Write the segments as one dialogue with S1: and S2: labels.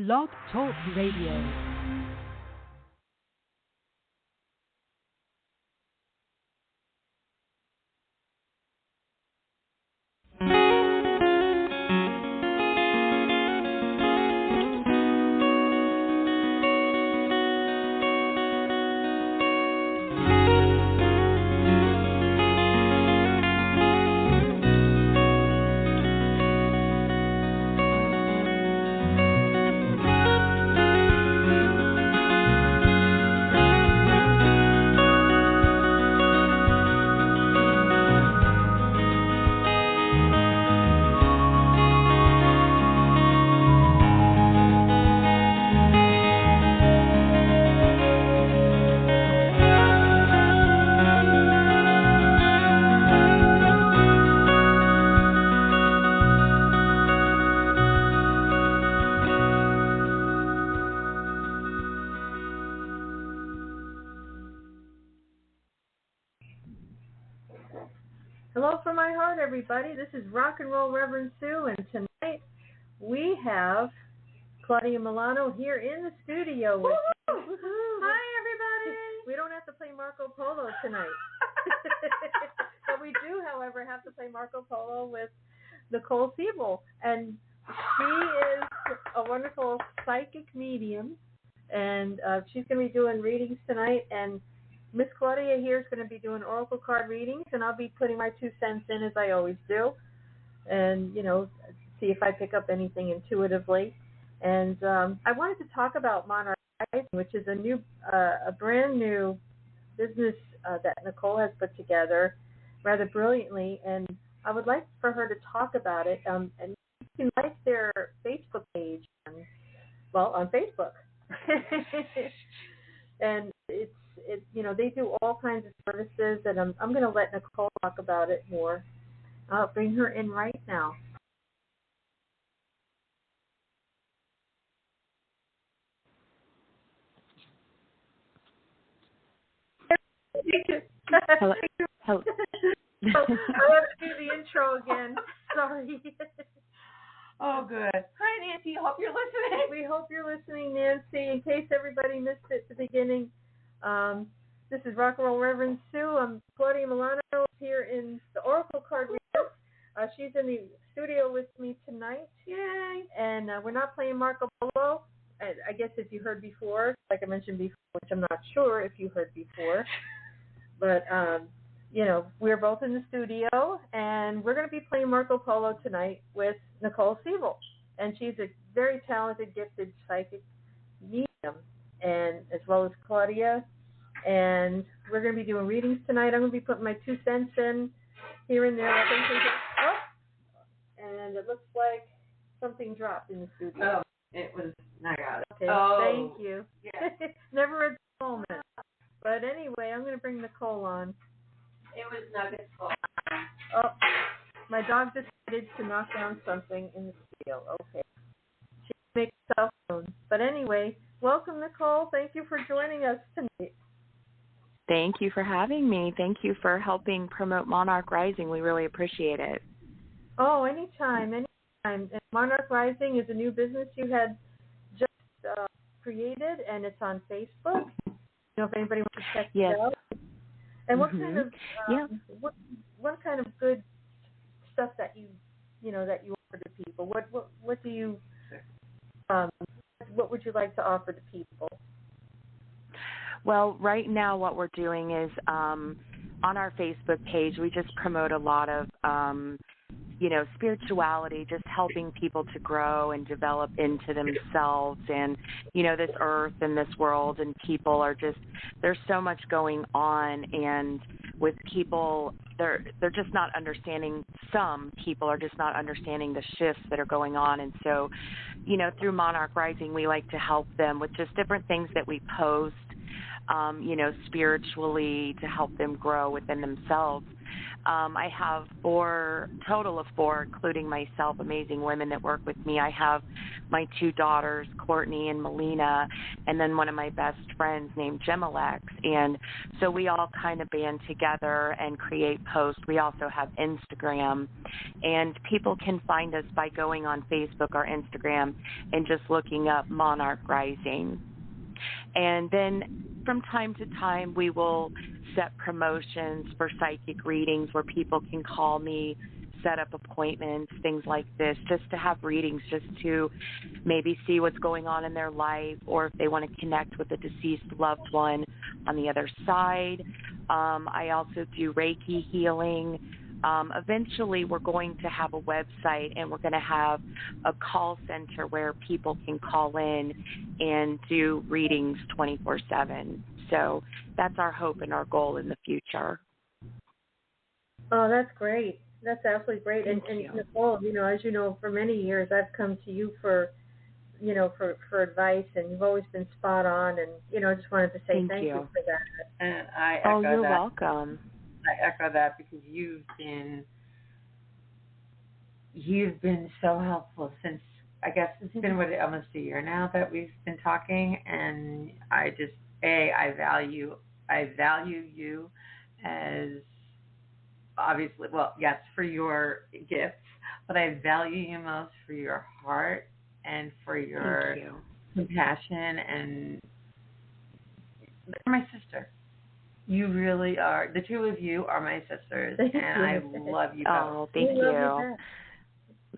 S1: Blog Talk Radio.
S2: Hello from my heart, everybody. This is Rock and Roll Reverend Sue, and tonight we have Claudia Milano here in the studio with me.
S3: Hi, everybody.
S2: We don't have to play Marco Polo tonight. But we do, however, have to play Marco Polo with Nicole Siebel. And she is a wonderful psychic medium, and she's going to be doing readings tonight. And Miss Claudia here is going to be doing oracle card readings, and I'll be putting my 2 cents in as I always do, and, you know, see if I pick up anything intuitively. And I wanted to talk about Monarch, which is a brand new business that Nicole has put together rather brilliantly, and I would like for her to talk about it. And you can like their Facebook page on Facebook. And it's you know, they do all kinds of services, and I'm going to let Nicole talk about it more. I'll bring her in right now.
S3: Hello. Hello.
S2: I have to do the intro again. Sorry.
S3: Oh, good. Hi, Nancy. Hope you're listening.
S2: We hope you're listening, Nancy. In case everybody missed it at the beginning, this is Rock and Roll Reverend Sue. I'm Claudia Milano here in the Oracle Card Reader. She's in the studio with me tonight.
S3: Yay.
S2: And we're not playing Marco Polo. I guess if you heard before, like I mentioned before, which I'm not sure if you heard before. But, you know, we're both in the studio, and we're going to be playing Marco Polo tonight with Nicole Siebel. And she's a very talented, gifted psychic medium, and as well as Claudia. And we're going to be doing readings tonight. I'm going to be putting my 2 cents in here and there. And it looks like something dropped in the studio.
S3: Oh, it was, I got it.
S2: Okay, thank you. Yeah. Never a moment. But anyway, I'm going to bring Nicole on.
S3: It was Nuggets.
S2: Oh, my dog decided to knock down something in the studio. Okay. She makes cell phones. But anyway, welcome, Nicole. Thank you for joining us tonight.
S4: Thank you for having me. Thank you for helping promote Monarch Rising. We really appreciate it.
S2: Oh, anytime. And Monarch Rising is a new business you had just created, and it's on Facebook. You know, if anybody wants to check it out. And what kind of what kind of good stuff that you offer to people? What do you what would you like to offer to people?
S4: Well, right now what we're doing is on our Facebook page, we just promote a lot of spirituality, just helping people to grow and develop into themselves and, this earth and this world, and people are just, there's so much going on, and with people, they're just not understanding, some people are just not understanding the shifts that are going on. And so, through Monarch Rising, we like to help them with just different things that we post, spiritually, to help them grow within themselves. I have total of four, including myself, amazing women that work with me. I have my two daughters, Courtney and Melina, and then one of my best friends named Gemalex. And so we all kind of band together and create posts. We also have Instagram, and people can find us by going on Facebook or Instagram and just looking up Monarch Rising. And then from time to time, we will set promotions for psychic readings where people can call me, set up appointments, things like this, just to have readings, just to maybe see what's going on in their life, or if they want to connect with a deceased loved one on the other side. I also do Reiki healing. Eventually, we're going to have a website, and we're going to have a call center where people can call in and do readings 24/7. So that's our hope and our goal in the future.
S2: Oh, that's great. That's absolutely great.
S4: Thank
S2: And
S4: you.
S2: Nicole, as you know, for many years I've come to you for advice, and you've always been spot on. And I just wanted to say thank you for that.
S3: And I echo
S4: you're
S3: that.
S4: welcome.
S3: I echo that because you've been so helpful since, I guess it's been almost a year now that we've been talking, and I just I value you as, obviously, well, yes, for your gifts, but I value you most for your heart and for your compassion, and you're my sister. You really are. The two of you are my sisters, and I love you both.
S4: Oh, thank you.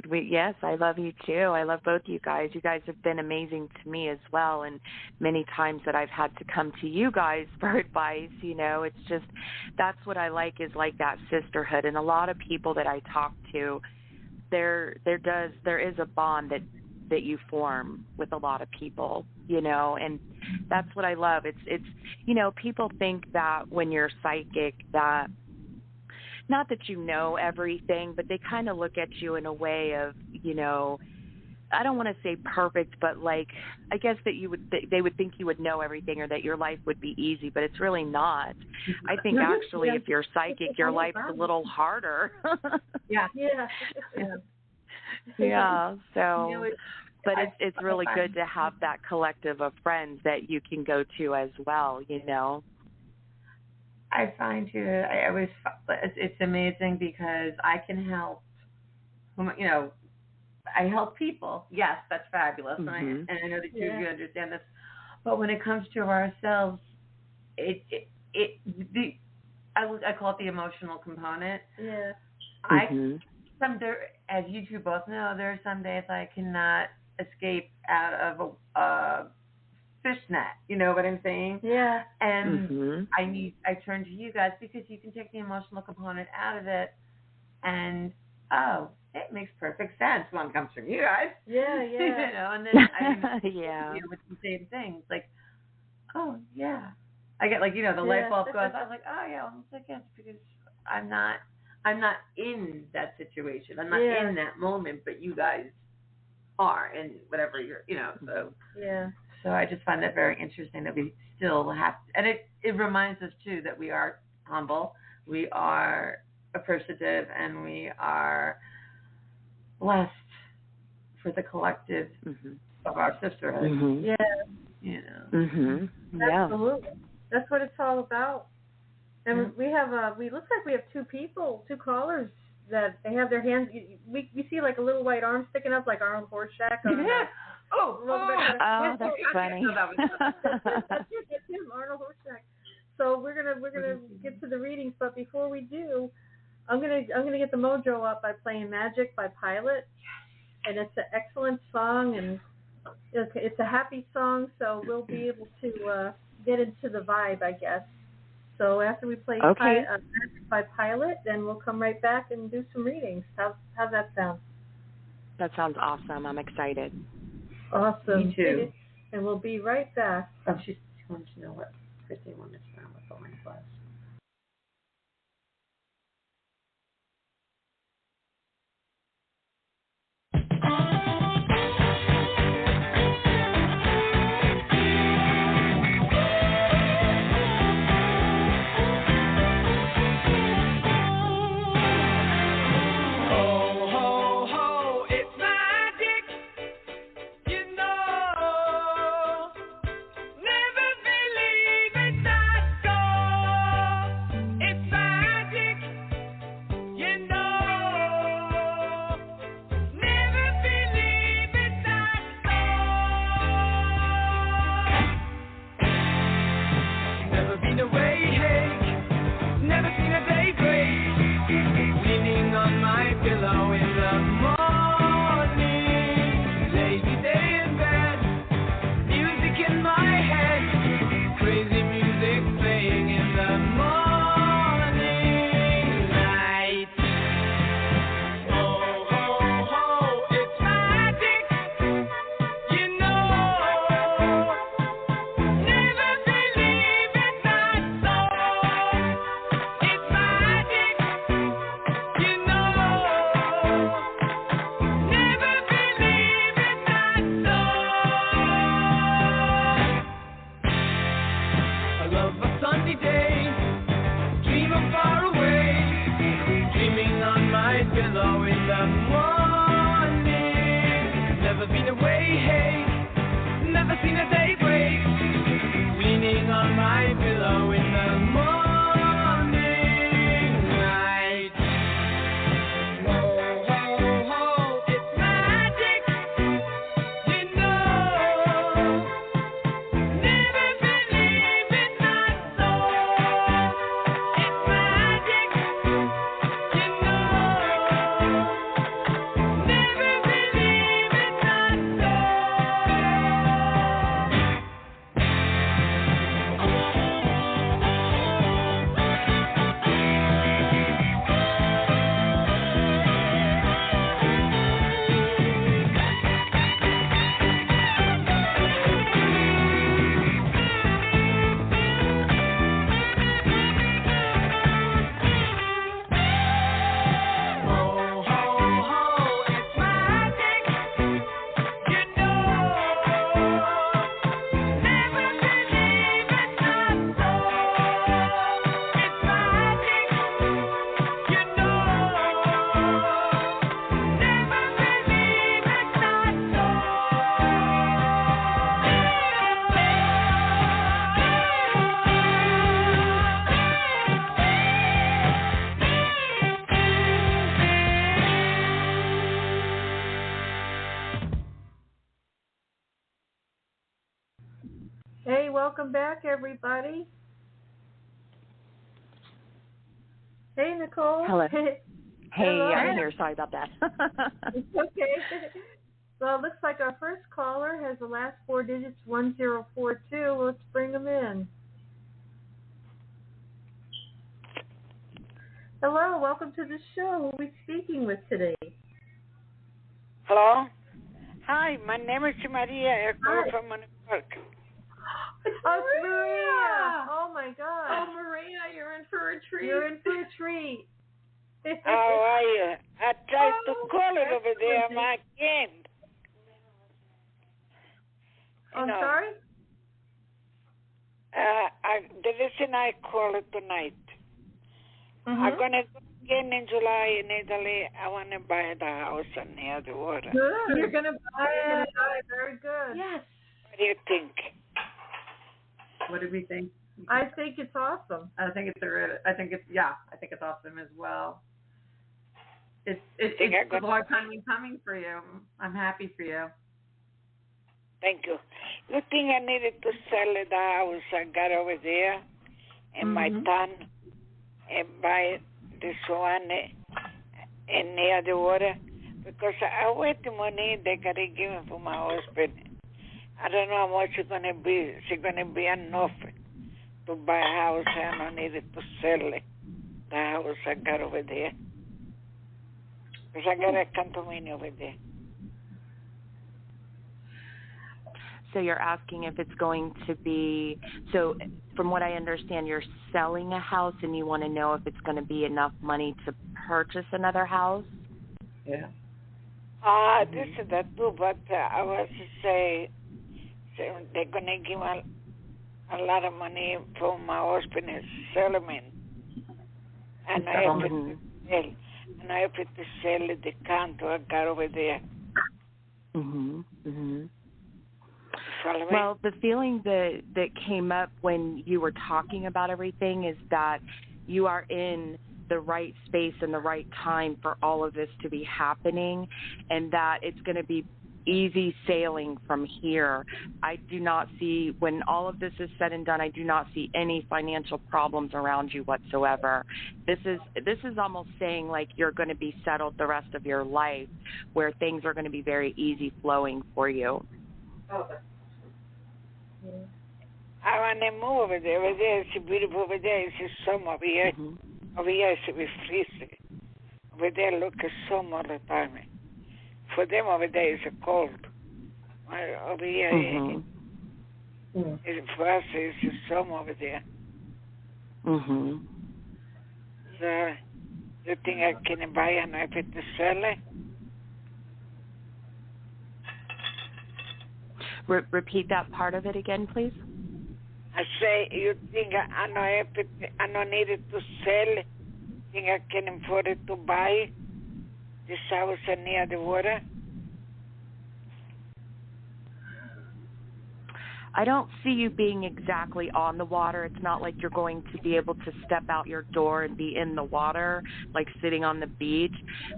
S4: Yes, I love you too. I love both you guys. You guys have been amazing to me as well, and many times that I've had to come to you guys for advice, it's just, that's what I like, is like that sisterhood. And a lot of people that I talk to, there is a bond that you form with a lot of people, and that's what I love. It's people think that when you're psychic, that not that you know everything, but they kind of look at you in a way of, I don't want to say perfect, but like, I guess that they would think you would know everything, or that your life would be easy, but it's really not. I think actually, if you're psychic, your life's a little harder.
S3: Yeah.
S4: So, but it's really good to have that collective of friends that you can go to as well,
S3: I find it's amazing because I can help, I help people. Yes, that's fabulous. And I know that you understand this. But when it comes to ourselves, I call it the emotional component.
S2: Yeah.
S3: As you two both know, there are some days I cannot escape out of a fishnet, you know what I'm saying?
S2: Yeah.
S3: And I turn to you guys because you can take the emotional component out of it, and it makes perfect sense when it comes from you guys.
S2: Yeah.
S3: And then I deal with the same things, like, oh yeah, I get like the light bulb goes. I'm like, oh yeah, almost like yes, because I'm not in that situation. I'm not in that moment, but you guys are, and whatever you're, so
S2: yeah.
S3: So I just find that very interesting that we still have, and it reminds us too that we are humble, we are appreciative, and we are blessed for the collective of our sisterhood.
S2: Yeah. Absolutely. That's what it's all about. And we have looks like we have two callers that they have their hands. We see like a little white arm sticking up, like Arnold Horseshack.
S4: That's funny.
S2: That's him, Arnold Horseshack. So we're gonna get to the readings, but before we do, I'm gonna get the mojo up by playing Magic by Pilot, and it's an excellent song, and it's a happy song, so we'll be able to get into the vibe, I guess. So after we play Magic by Pilot, then we'll come right back and do some readings. How's that sound?
S4: That sounds awesome. I'm excited.
S2: Awesome.
S3: Me too.
S2: And we'll be right back.
S3: Oh, she wants to know what Christy wanted to know what the link was.
S2: welcome back, everybody. Hey, Nicole.
S4: Hello. Hey,
S2: Hello.
S4: I'm here. Sorry about that.
S2: It's okay. Well, it looks like our first caller has the last four digits 1042. Let's bring them in. Hello, welcome to the show. Who are we speaking with today?
S5: Hello? Hi, my name is Maria. I call from Monarch.
S2: It's Maria. Oh, my God.
S3: Oh, Maria, you're in for a treat.
S2: You're in for a treat.
S5: How are you? I tried to call it over there, but I can't.
S2: I'm sorry?
S5: The reason I call it tonight,
S2: Mm-hmm.
S5: I'm going to go again in July in Italy. I want to buy the house near the water.
S2: Good.
S3: You're going to buy it.
S2: Very good.
S3: Yes.
S5: What do you think?
S3: What do we think?
S2: I think it's awesome.
S3: I think it's awesome as well. It's a long time coming for you. I'm happy for you.
S5: Thank you. You think I needed to sell the house I got over there in my town and buy this one in near the water? Because I wait the money they got to give me for my husband. I don't know how much it's going to be. Is it going to be enough to buy a house, and I needed to sell the house I got over there? Because I got a condominium over there.
S4: So you're asking if it's going to be, so from what I understand, you're selling a house and you want to know if it's going to be enough money to purchase another house?
S3: Yeah.
S5: This is that too, but I was to say they're going to give a lot of money for my husband's settlement. And I have to sell the condo I got over there.
S4: Well, the feeling that came up when you were talking about everything is that you are in the right space and the right time for all of this to be happening, and that it's going to be easy sailing from here. I do not see, when all of this is said and done, I do not see any financial problems around you whatsoever. This is almost saying like you're going to be settled the rest of your life, where things are going to be very easy flowing for you.
S2: Okay.
S5: I want to move over there. Over there, it's beautiful. Over there, it's summer. Over here, it's freezing. Over there, look at summer all the time. For them, over there, it's cold. Over here, for us, it's summer over there. So, you think I can buy and I have to sell it?
S4: Repeat that part of it again, please.
S5: I say, you think I don't need it to sell? Think I can afford it to buy this house near the water?
S4: I don't see you being exactly on the water. It's not like you're going to be able to step out your door and be in the water, like sitting on the beach,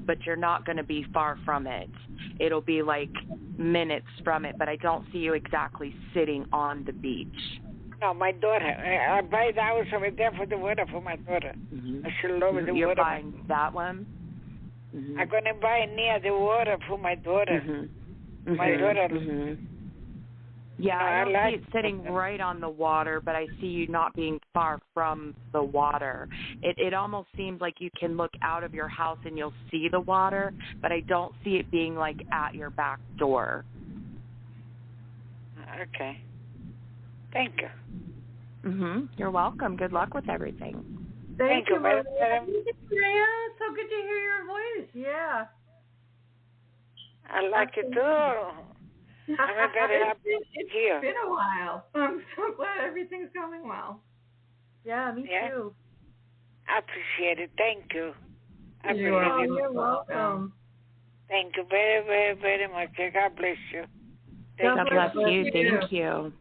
S4: but you're not going to be far from it. It'll be like minutes from it, but I don't see you exactly sitting on the beach.
S5: No, my daughter. I buy the house over there for the water for my daughter. I should love the
S4: You're
S5: water.
S4: You're buying that one?
S5: I'm going to buy near the water for my daughter. My daughter.
S4: Yeah, I don't see it sitting right on the water, but I see you not being far from the water. It almost seems like you can look out of your house and you'll see the water, but I don't see it being like at your back door.
S5: Okay. Thank you.
S4: You're welcome. Good luck with everything.
S2: Thank you, Maria.
S3: Maria, so good to hear your voice.
S2: Yeah.
S5: I like it too. I'm very happy
S3: It's
S5: here.
S3: been a while. I'm so glad everything's going well.
S2: Yeah, me too.
S5: I appreciate it. Thank you.
S2: You're welcome.
S5: Thank you very, very, very much. God bless you.
S4: God bless you. Thank you.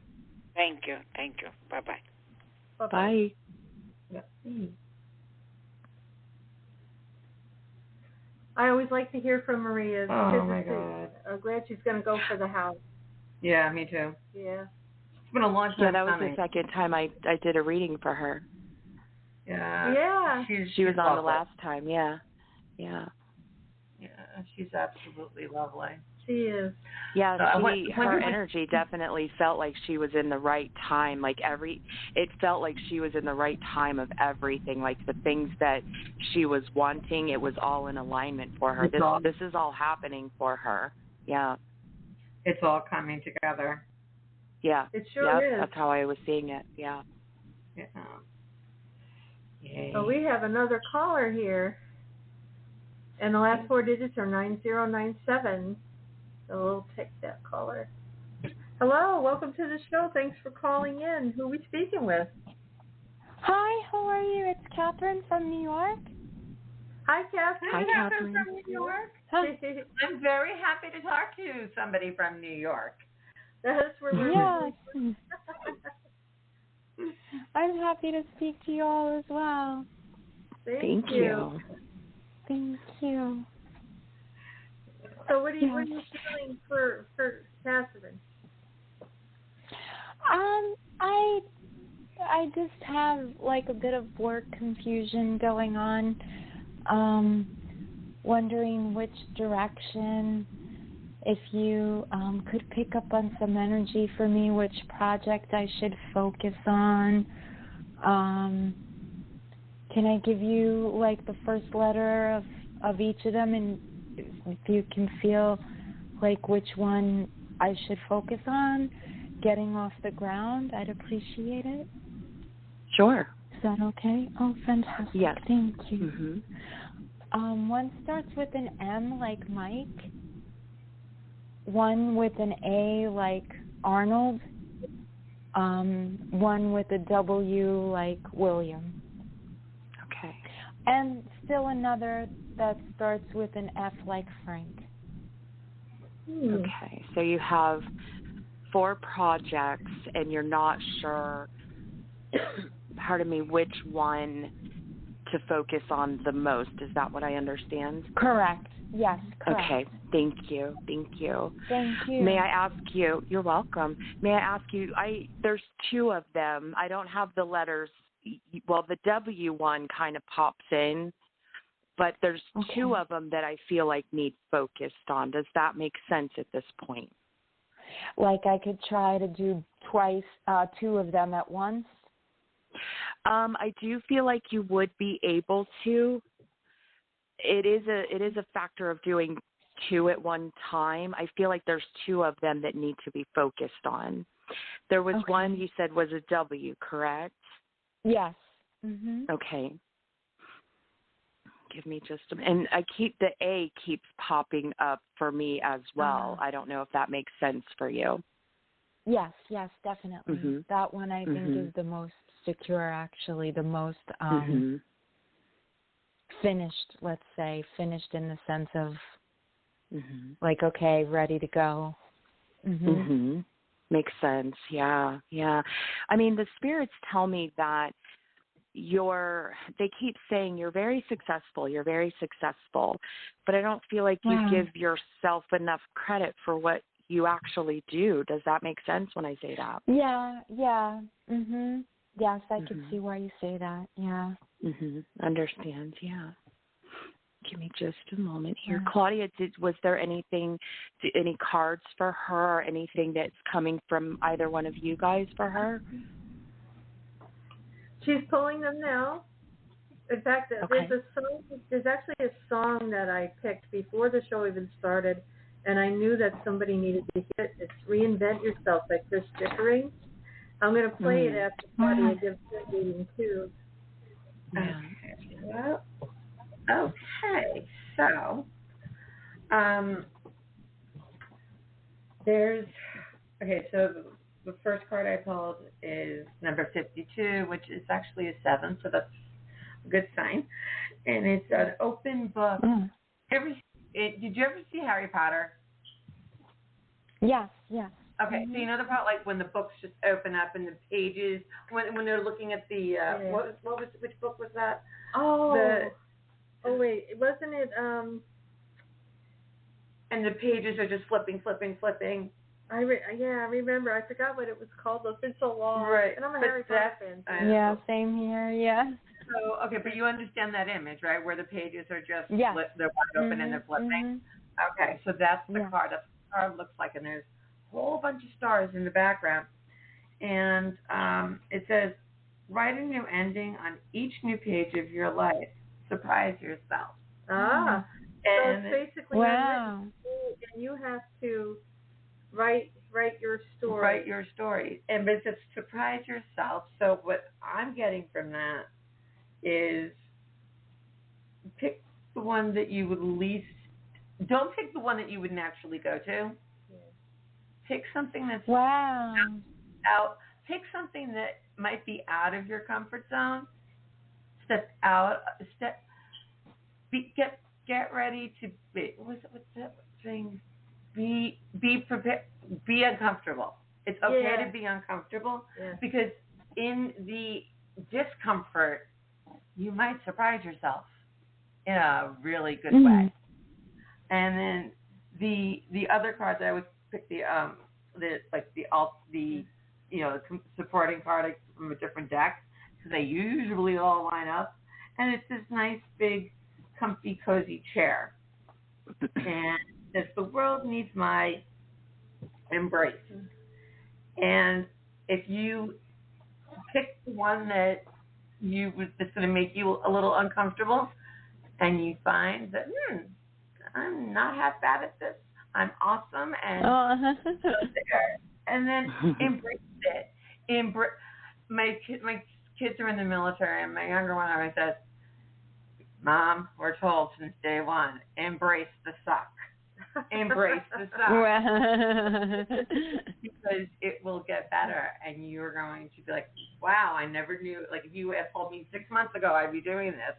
S5: Thank you. Thank you. Bye-bye.
S4: Bye.
S2: I always like to hear from Maria.
S3: Oh, my God.
S2: I'm glad she's going to go for the house.
S3: Yeah, me too.
S2: Yeah.
S3: It's been a long time.
S4: Yeah, that was
S3: coming.
S4: the second time I did a reading for her.
S3: Yeah.
S2: Yeah.
S4: She was on the
S3: lovely.
S4: last time. Yeah.
S3: Yeah, she's absolutely lovely.
S2: She is.
S4: Yeah,
S3: So
S4: her energy definitely felt like she was in the right time. Like it felt like she was in the right time of everything. Like the things that she was wanting, it was all in alignment for her. This is all happening for her. Yeah.
S3: It's all coming together.
S4: Yeah.
S2: It sure is.
S4: That's how I was seeing it. Yeah.
S3: Yeah. Yay.
S2: So we have another caller here. And the last 4 digits are 9097. So we'll take that caller. Hello, welcome to the show. Thanks for calling in. Who are we speaking with?
S6: Hi, how are you? It's Catherine from New York.
S2: Hi, Catherine.
S4: Hi, Catherine.
S3: From New York.
S6: Huh.
S3: I'm very happy to talk to somebody from New York.
S2: That's where we're
S6: Yes. I'm happy to speak to you all as well.
S2: Thank you.
S6: Thank you.
S2: So what are you feeling for Catherine?
S6: I just have like a bit of work confusion going on. Wondering which direction, if you could pick up on some energy for me, which project I should focus on. Can I give you like the first letter of each of them, and if you can feel like which one I should focus on getting off the ground, I'd appreciate it.
S4: Sure.
S6: Is that okay? Oh, fantastic.
S4: Yes.
S6: Thank you.
S4: Mm-hmm.
S6: One starts with an M like Mike, one with an A like Arnold, one with a W like William.
S4: Okay.
S6: And still another that starts with an F like Frank.
S4: Okay. So you have 4 projects, and you're not sure, pardon me, which one to focus on the most. Is that what I understand?
S6: Correct. Yes, correct.
S4: Okay. Thank you.
S6: Thank you.
S4: May I ask you, you're welcome. May I ask you, there's 2 of them. I don't have the letters. Well, the W one kind of pops in, but there's 2 of them that I feel like need focused on. Does that make sense at this point?
S6: Like I could try to do twice, 2 of them at once?
S4: I do feel like you would be able to. It is a factor of doing 2 at one time. I feel like there's 2 of them that need to be focused on. There was one you said was a W, correct?
S6: Yes. Mhm.
S4: Okay. Give me just a minute. And the A keeps popping up for me as well. I don't know if that makes sense for you.
S6: Yes, definitely.
S4: Mm-hmm.
S6: That one I think is the most secure, actually, the most finished, let's say, finished in the sense of like, okay, ready to go.
S4: Makes sense. Yeah. I mean, the spirits tell me that they keep saying you're very successful, but I don't feel like you give yourself enough credit for what you actually do. Does that make sense when I say that?
S6: Yeah. Yes, I can see why you say that. Yeah.
S4: Understand. Yeah. Give me just a moment here. Claudia, was there any cards for her or anything that's coming from either one of you guys for her?
S2: She's pulling them now. In fact, there's actually a song that I picked before the show even started, and I knew that somebody needed to hear it. It's Reinvent Yourself by Chris Dickering. I'm going to play it after Claudia gives the reading, too.
S3: Yeah. Well, okay. So, so the first card I pulled is number 52, which is actually a 7, so that's a good sign. And it's an open book. Did you ever see Harry Potter?
S6: Yes.
S3: Okay, so you know the part like when the books just open up and the pages when they're looking at the which book was that?
S2: Wait, wasn't it
S3: and the pages are just flipping.
S2: I remember. I forgot what it was called. It's been so long.
S3: Right.
S2: And I'm a
S3: But
S2: Harry Potter fan.
S6: Yeah, same here. Yeah.
S3: So, okay, but you understand that image, right? Where the pages are just
S6: Yeah.
S3: they're wide open and they're flipping. Okay, so that's the card. That's what the card looks like, and there's a whole bunch of stars in the background. And it says, write a new ending on each new page of your life. Surprise yourself.
S2: Ah.
S3: And
S2: so it's basically
S6: wow.
S2: And you have to write your story.
S3: Write your story. And but it's surprise yourself. So what I'm getting from that is pick the one that you would least, don't pick the one that you would naturally go to. Pick something that's out. Pick something that might be out of your comfort zone. Get ready to be. What's that thing? Be prepared. Be uncomfortable. It's okay to be uncomfortable because in the discomfort, you might surprise yourself in a really good way. And then the other cards, I would pick the supporting card from a different deck because they usually all line up, and it's this nice big comfy cozy chair, and says the world needs my embrace. And if you pick the one that that's going to make you a little uncomfortable, and you find that I'm not half bad at this, I'm awesome, and and then embrace it. My kids are in the military, and my younger one always says, Mom, we're told since day one, embrace the suck. Embrace the suck. Because it will get better, and you're going to be like, wow, I never knew. Like, if you had told me 6 months ago I'd be doing this,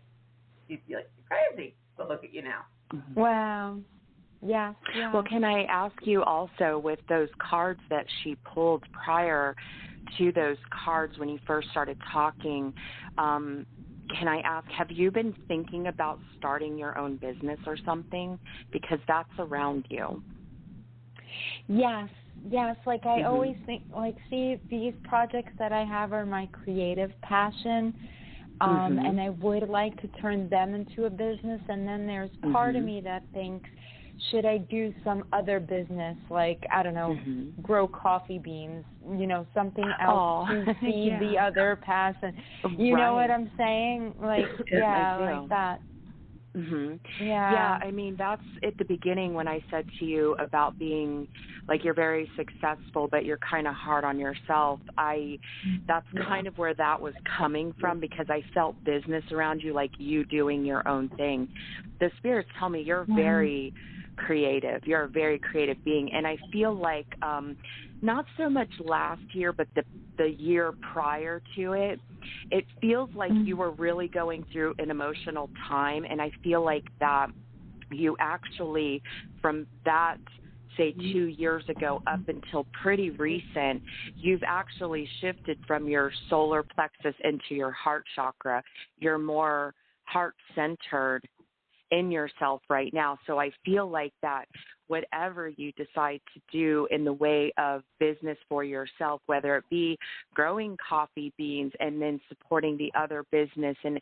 S3: you'd be like, you're crazy. But look at you now.
S6: Wow. Yeah.
S4: Well, can I ask you also, with those cards that she pulled prior to those cards when you first started talking, can I ask, have you been thinking about starting your own business or something? Because that's around you.
S6: Yes. Like I always think, like, see, these projects that I have are my creative passion. And I would like to turn them into a business. And then there's part of me that thinks, should I do some other business, like, I don't know, grow coffee beans, something else to feed the other passion. You know what I'm saying? Like, like that.
S4: Yeah, I mean, that's at the beginning when I said to you about being, like, you're very successful, but you're kind of hard on yourself. That's kind of where that was coming from, because I felt business around you, like you doing your own thing. The spirits tell me you're very creative. You're a very creative being, and I feel like not so much last year, but the year prior to it, it feels like you were really going through an emotional time, and I feel like that you actually, from that, say 2 years ago up until pretty recent, you've actually shifted from your solar plexus into your heart chakra. You're more heart-centered in yourself right now. So I feel like that whatever you decide to do in the way of business for yourself, whether it be growing coffee beans and then supporting the other business, and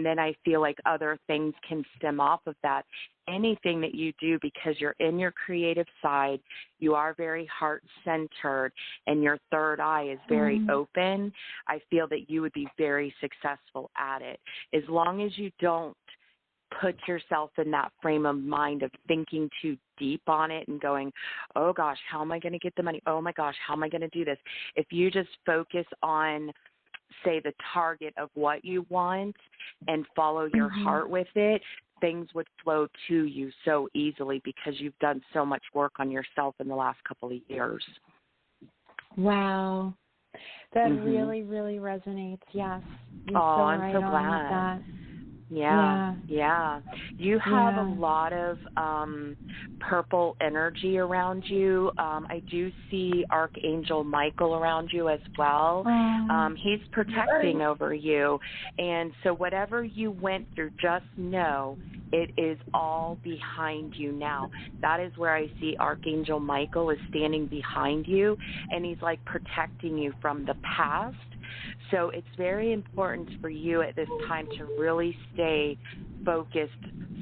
S4: then I feel like other things can stem off of that. Anything that you do, because you're in your creative side, you are very heart-centered, and your third eye is very open, I feel that you would be very successful at it. As long as you don't put yourself in that frame of mind of thinking too deep on it and going, oh gosh, how am I going to get the money? Oh my gosh, how am I going to do this? If you just focus on, say, the target of what you want and follow your heart with it, things would flow to you so easily because you've done so much work on yourself in the last couple of years.
S6: Wow. That really, really resonates. Yes. You're so
S4: I'm
S6: right
S4: so
S6: on
S4: glad.
S6: with that.
S4: Yeah. You have a lot of purple energy around you. I do see Archangel Michael around you as well. He's protecting over you. And so whatever you went through, just know it is all behind you now. That is where I see Archangel Michael is standing behind you, and he's like protecting you from the past. So it's very important for you at this time to really stay focused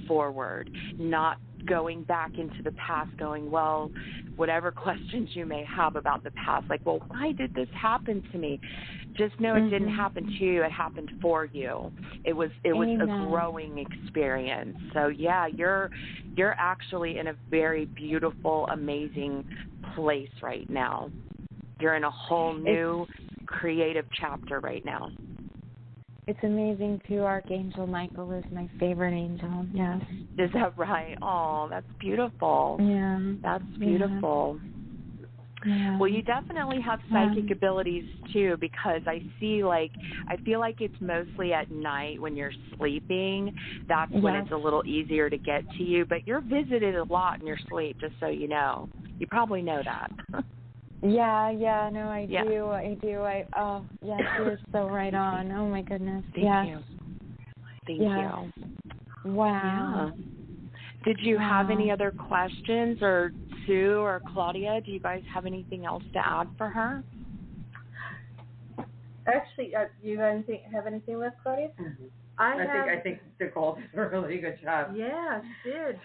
S4: forward, not going back into the past going, well, whatever questions you may have about the past, like, well, why did this happen to me? Just know it didn't happen to you. It happened for you. It was a growing experience. So, yeah, you're actually in a very beautiful, amazing place right now. You're in a whole new creative chapter right now.
S6: It's amazing too. Archangel Michael is my favorite angel. Yes.
S4: Is that right? Oh, that's beautiful.
S6: Yeah.
S4: That's beautiful.
S6: Yeah.
S4: Well, you definitely have psychic abilities too, because I feel like it's mostly at night when you're sleeping. That's when it's a little easier to get to you. But you're visited a lot in your sleep, just so you know. You probably know that.
S6: Yeah, no, I do. You're so right on. Oh my goodness.
S4: Thank you. Thank you.
S6: Wow.
S4: Yeah. Did you have any other questions, or Sue or Claudia? Do you guys have anything else to add for her?
S2: Actually, do you have anything left, Claudia?
S3: I think Nicole did a really good job.
S2: Yeah, she did.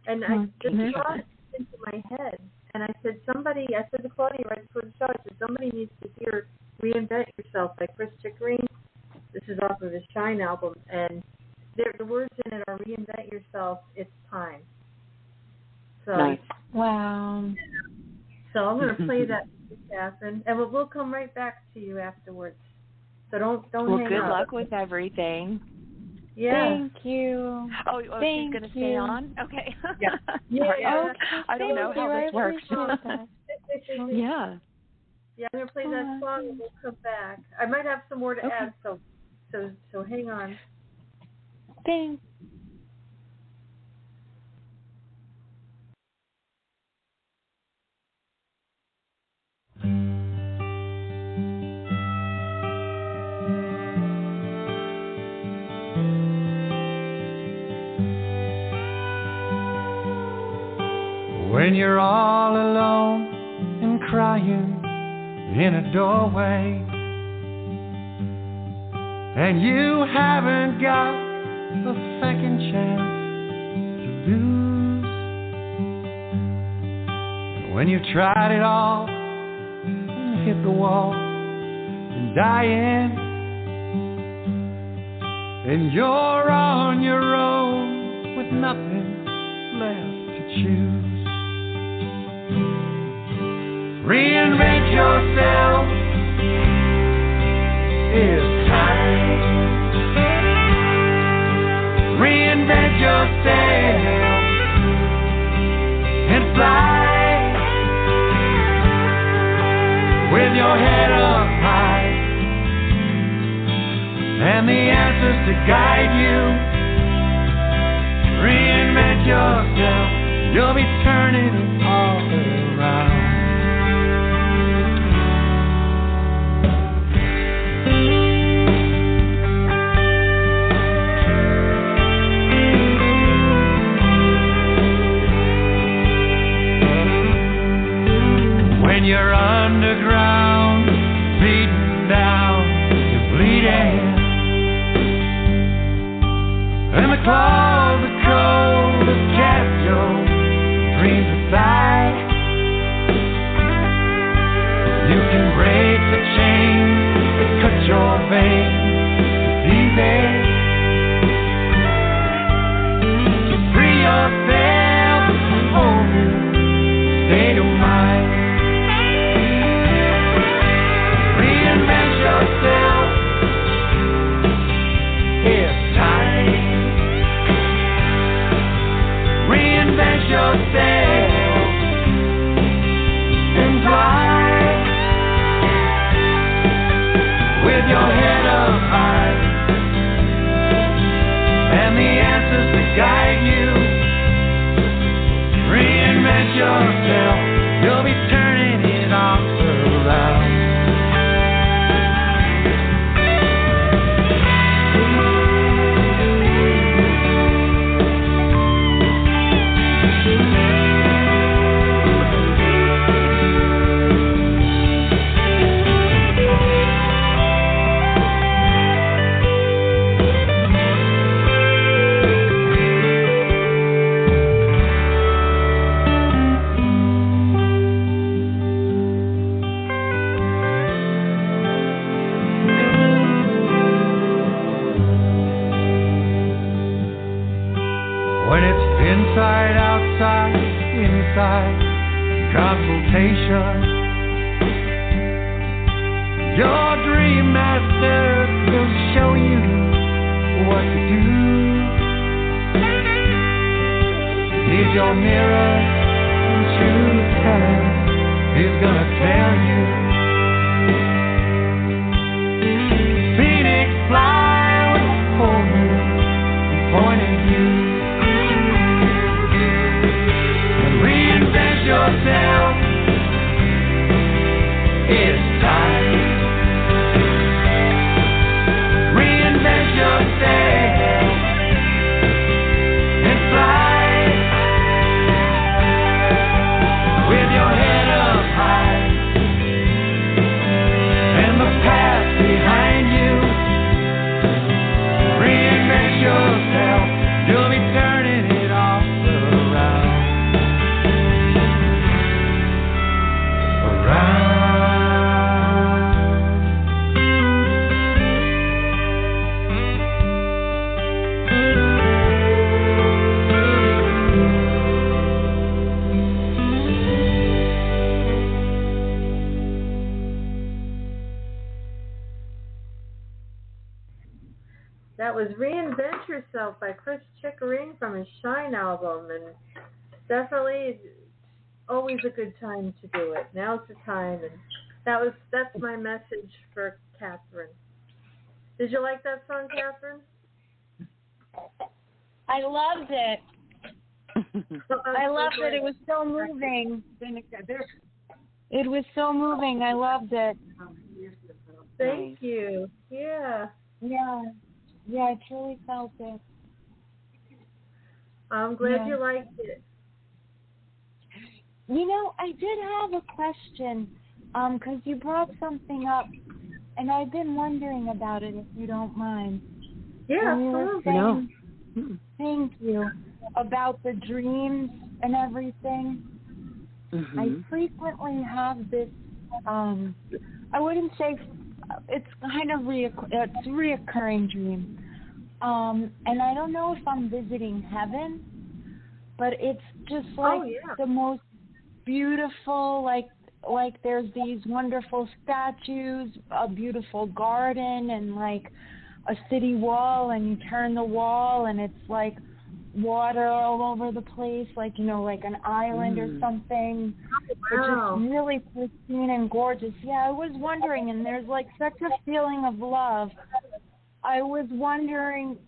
S2: And I just brought it into my head. And I said to Claudia right before the show, I said, somebody needs to hear Reinvent Yourself by Chris Chickering. This is off of his Shine album. And the words in it are Reinvent Yourself, it's time. So,
S4: nice.
S6: Wow.
S2: So I'm going to play that to Catherine. And we'll come right back to you afterwards. So don't hang up.
S4: Well, good luck with everything.
S2: Yeah.
S6: Thank you.
S4: Oh, she's going to stay on? Okay.
S2: Yeah.
S4: I don't know how this works. Yeah.
S2: Yeah, I'm going to play that song and we'll come back. I might have some more to add, so hang on.
S6: Thanks.
S7: When you're all alone and crying in a doorway, and you haven't got a second chance to lose, and when you've tried it all and hit the wall and dying, and you're on your own with nothing left to choose. Reinvent yourself, it's time. Reinvent yourself and fly with your head up high and the answers to guide you. Reinvent yourself, you'll be turning it all around. When you're underground, beaten down, you're bleeding, and the claws of cold have cast your dreams aside. You can break the chains that cut your veins. It's easy to free yourself from holding state of mind. Reinvent yourself, it's time. Reinvent yourself and fly with your head up bedside consultation. Your dream master will show you what to do. He's your mirror and truth teller. He's gonna tell you. Phoenix fly with a whole new point of view. And reinvent yourself. It's time. Reinvent yourself and fly with your head up high and the past behind you. Reinvent yourself, you'll be turning it all around.
S2: That was Reinvent Yourself by Chris Chickering from his Shine album, and definitely always a good time to do it. Now's the time, and that's my message for Catherine. Did you like that song, Catherine?
S6: I loved it. I loved it. It was so moving. It was so moving. I loved it.
S2: Thank you. Yeah.
S6: Yeah, I truly felt it.
S2: I'm glad you liked it.
S6: You know, I did have a question, because you brought something up, and I've been wondering about it, if you don't mind.
S2: Yeah,
S6: you were saying, thank you, about the dreams and everything.
S4: Mm-hmm.
S6: I frequently have this, I wouldn't say, it's kind of it's a reoccurring dream. And I don't know if I'm visiting heaven, but it's just like the most beautiful, like there's these wonderful statues, a beautiful garden, and like a city wall, and you turn the wall and it's like water all over the place, like, you know, like an island or something. It's just really pristine and gorgeous. Yeah, I was wondering, and there's like such a feeling of love. I was wondering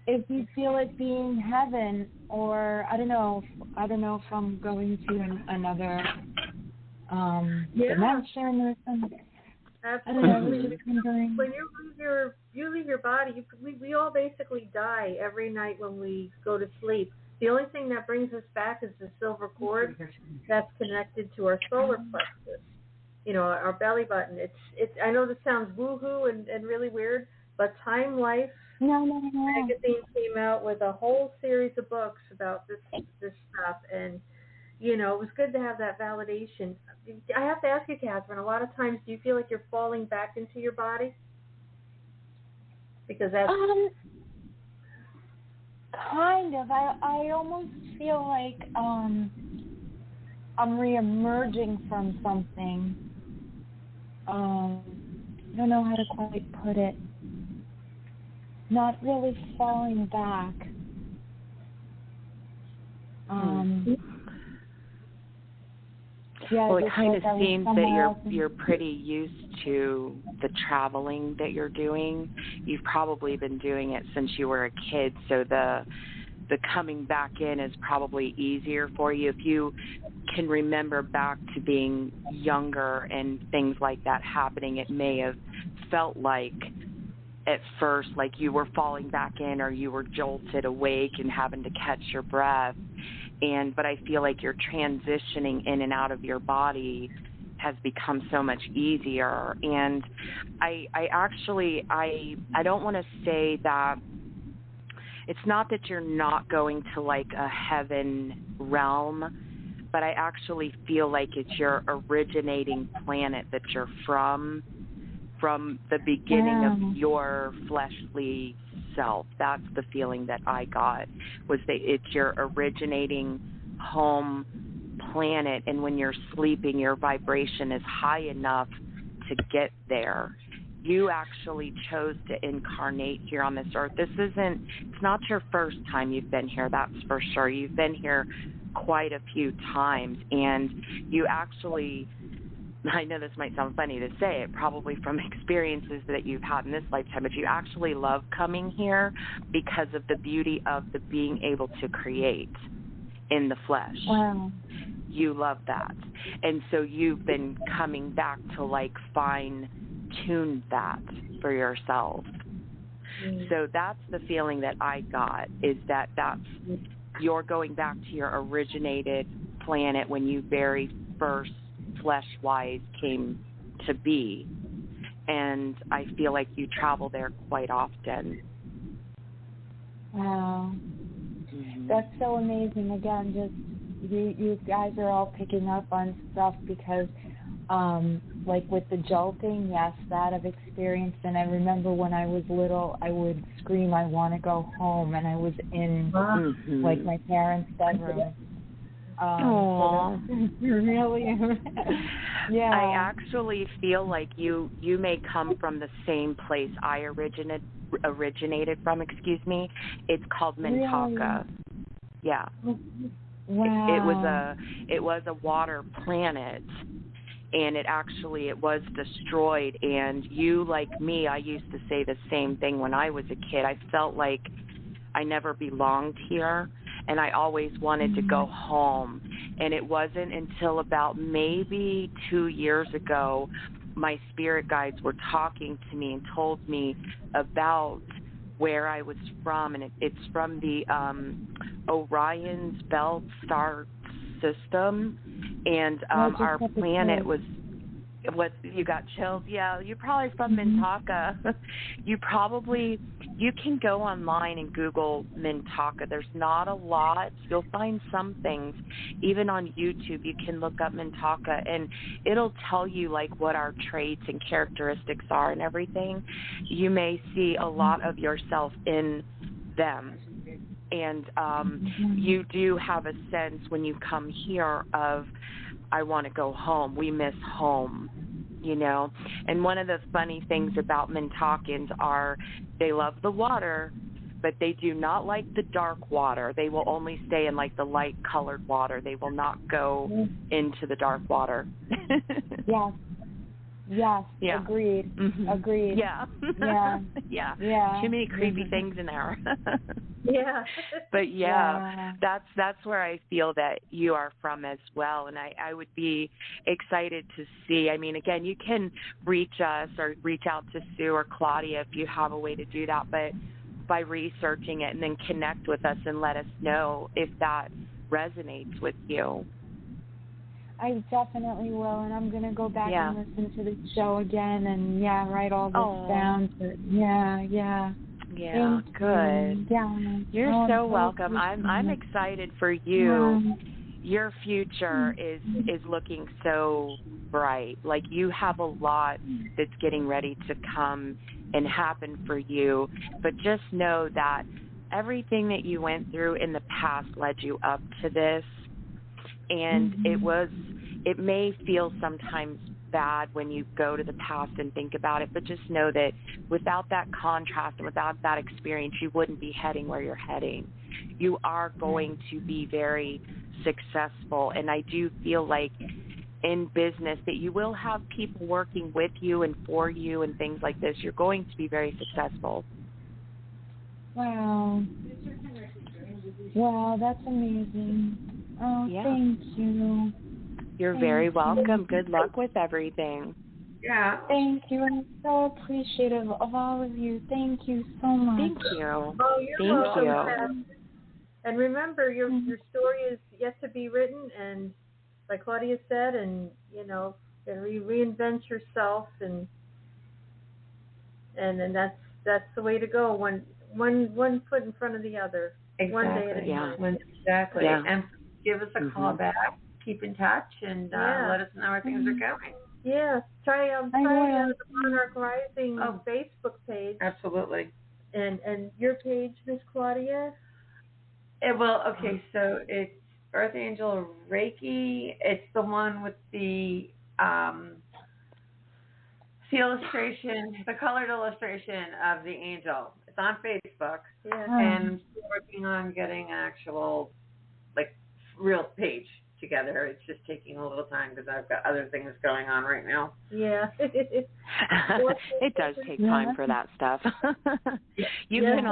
S6: if you feel it being heaven, or I don't know if I'm going to another dimension or something.
S2: Absolutely. When you leave your body, we all basically die every night when we go to sleep. The only thing that brings us back is the silver cord that's connected to our solar plexus. You know, our belly button. It's. I know this sounds woohoo and really weird, but Time Life magazine came out with a whole series of books about this stuff, and you know, it was good to have that validation. I have to ask you, Catherine, a lot of times do you feel like you're falling back into your body? Because that's...
S6: kind of. I almost feel like I'm re-emerging from something. I don't know how to quite put it. Not really falling back.
S4: Well, it kind of seems that you're pretty used to the traveling that you're doing. You've probably been doing it since you were a kid, so the coming back in is probably easier for you. If you can remember back to being younger and things like that happening, it may have felt like at first like you were falling back in, or you were jolted awake and having to catch your breath. But I feel like your transitioning in and out of your body has become so much easier. And I don't want to say that it's not that you're not going to like a heaven realm, but I actually feel like it's your originating planet that you're from the beginning of your fleshly yourself. That's the feeling that I got, was that it's your originating home planet, and when you're sleeping, your vibration is high enough to get there. You actually chose to incarnate here on this earth. It's not your first time you've been here, that's for sure. You've been here quite a few times, and you actually, I know this might sound funny to say it, probably from experiences that you've had in this lifetime, but you actually love coming here because of the beauty of the being able to create in the flesh.
S6: Wow.
S4: You love that. And so you've been coming back to like fine-tune that for yourself. So that's the feeling that I got, is that you're going back to your originated planet when you very first flesh-wise came to be. And I feel like you travel there quite often.
S6: Wow. That's so amazing. Again, just you guys are all picking up on stuff because, like with the jolting, yes, that I've experienced. And I remember when I was little, I would scream, "I want to go home," and I was in like my parents' bedroom. So really, yeah.
S4: I actually feel like you may come from the same place I originated from. It's called Mintaka.
S6: Really?
S4: Yeah.
S6: Wow.
S4: It was a water planet, and it was destroyed. And you, like me, I used to say the same thing when I was a kid. I felt like I never belonged here, and I always wanted to go home. And it wasn't until about maybe 2 years ago, my spirit guides were talking to me and told me about where I was from, and it's from the Orion's Belt star system, and our planet was you got chills. Yeah, you're probably from Mintaka. You can go online and Google Mintaka. There's not a lot. You'll find some things. Even on YouTube, you can look up Mintaka, and it'll tell you like what our traits and characteristics are and everything. You may see a lot of yourself in them. And you do have a sense when you come here of, I want to go home. We miss home, you know. And one of the funny things about Mintakans are they love the water, but they do not like the dark water. They will only stay in like the light colored water. They will not go into the dark water.
S6: Yes. Yes.
S4: Yeah.
S6: Agreed. Agreed.
S4: Yeah.
S6: Yeah.
S4: Yeah.
S6: Yeah.
S4: Too many creepy things in there.
S2: Yeah.
S4: But yeah, that's where I feel that you are from as well. And I would be excited to see. I mean, again, you can reach us or reach out to Sue or Claudia if you have a way to do that, but by researching it and then connect with us and let us know if that resonates with you.
S6: I definitely will, and I'm going to go back and listen to the show again and, write all this down. But yeah.
S4: Yeah,
S6: Thank
S4: good.
S6: You. Yeah.
S4: You're so welcome. I'm excited for you.
S6: Yeah.
S4: Your future is looking so bright. Like you have a lot that's getting ready to come and happen for you. But just know that everything that you went through in the past led you up to this. And it may feel sometimes bad when you go to the past and think about it, but just know that without that contrast and without that experience, you wouldn't be heading where you're heading. You are going to be very successful, and I do feel like in business that you will have people working with you and for you and things like this. You're going to be very successful.
S6: Wow. Wow, that's amazing. Oh, thank you.
S4: You're very welcome. Good luck with everything.
S3: Yeah.
S6: Thank you. I'm so appreciative of all of you. Thank you so much.
S4: Thank you.
S2: Oh, you're welcome. And remember, your story is yet to be written, and like Claudia said, and you know, reinvent yourself, and that's the way to go. One foot in front of the other.
S3: Exactly.
S2: One day at a time.
S3: Exactly.
S4: Yeah.
S3: And give us a call back. Keep in touch and let us know how things are going.
S2: Yeah. Try the Monarch Rising Facebook page.
S3: Absolutely.
S2: And your page, Miss Claudia?
S3: Okay, so it's Earth Angel Reiki. It's the one with the illustration, the colored illustration of the angel. It's on Facebook.
S2: Yeah.
S3: And I'm still working on getting an actual, like, real page together. It's just taking a little time because I've got other things going on right now.
S2: Yeah.
S4: It does take time for that stuff. You can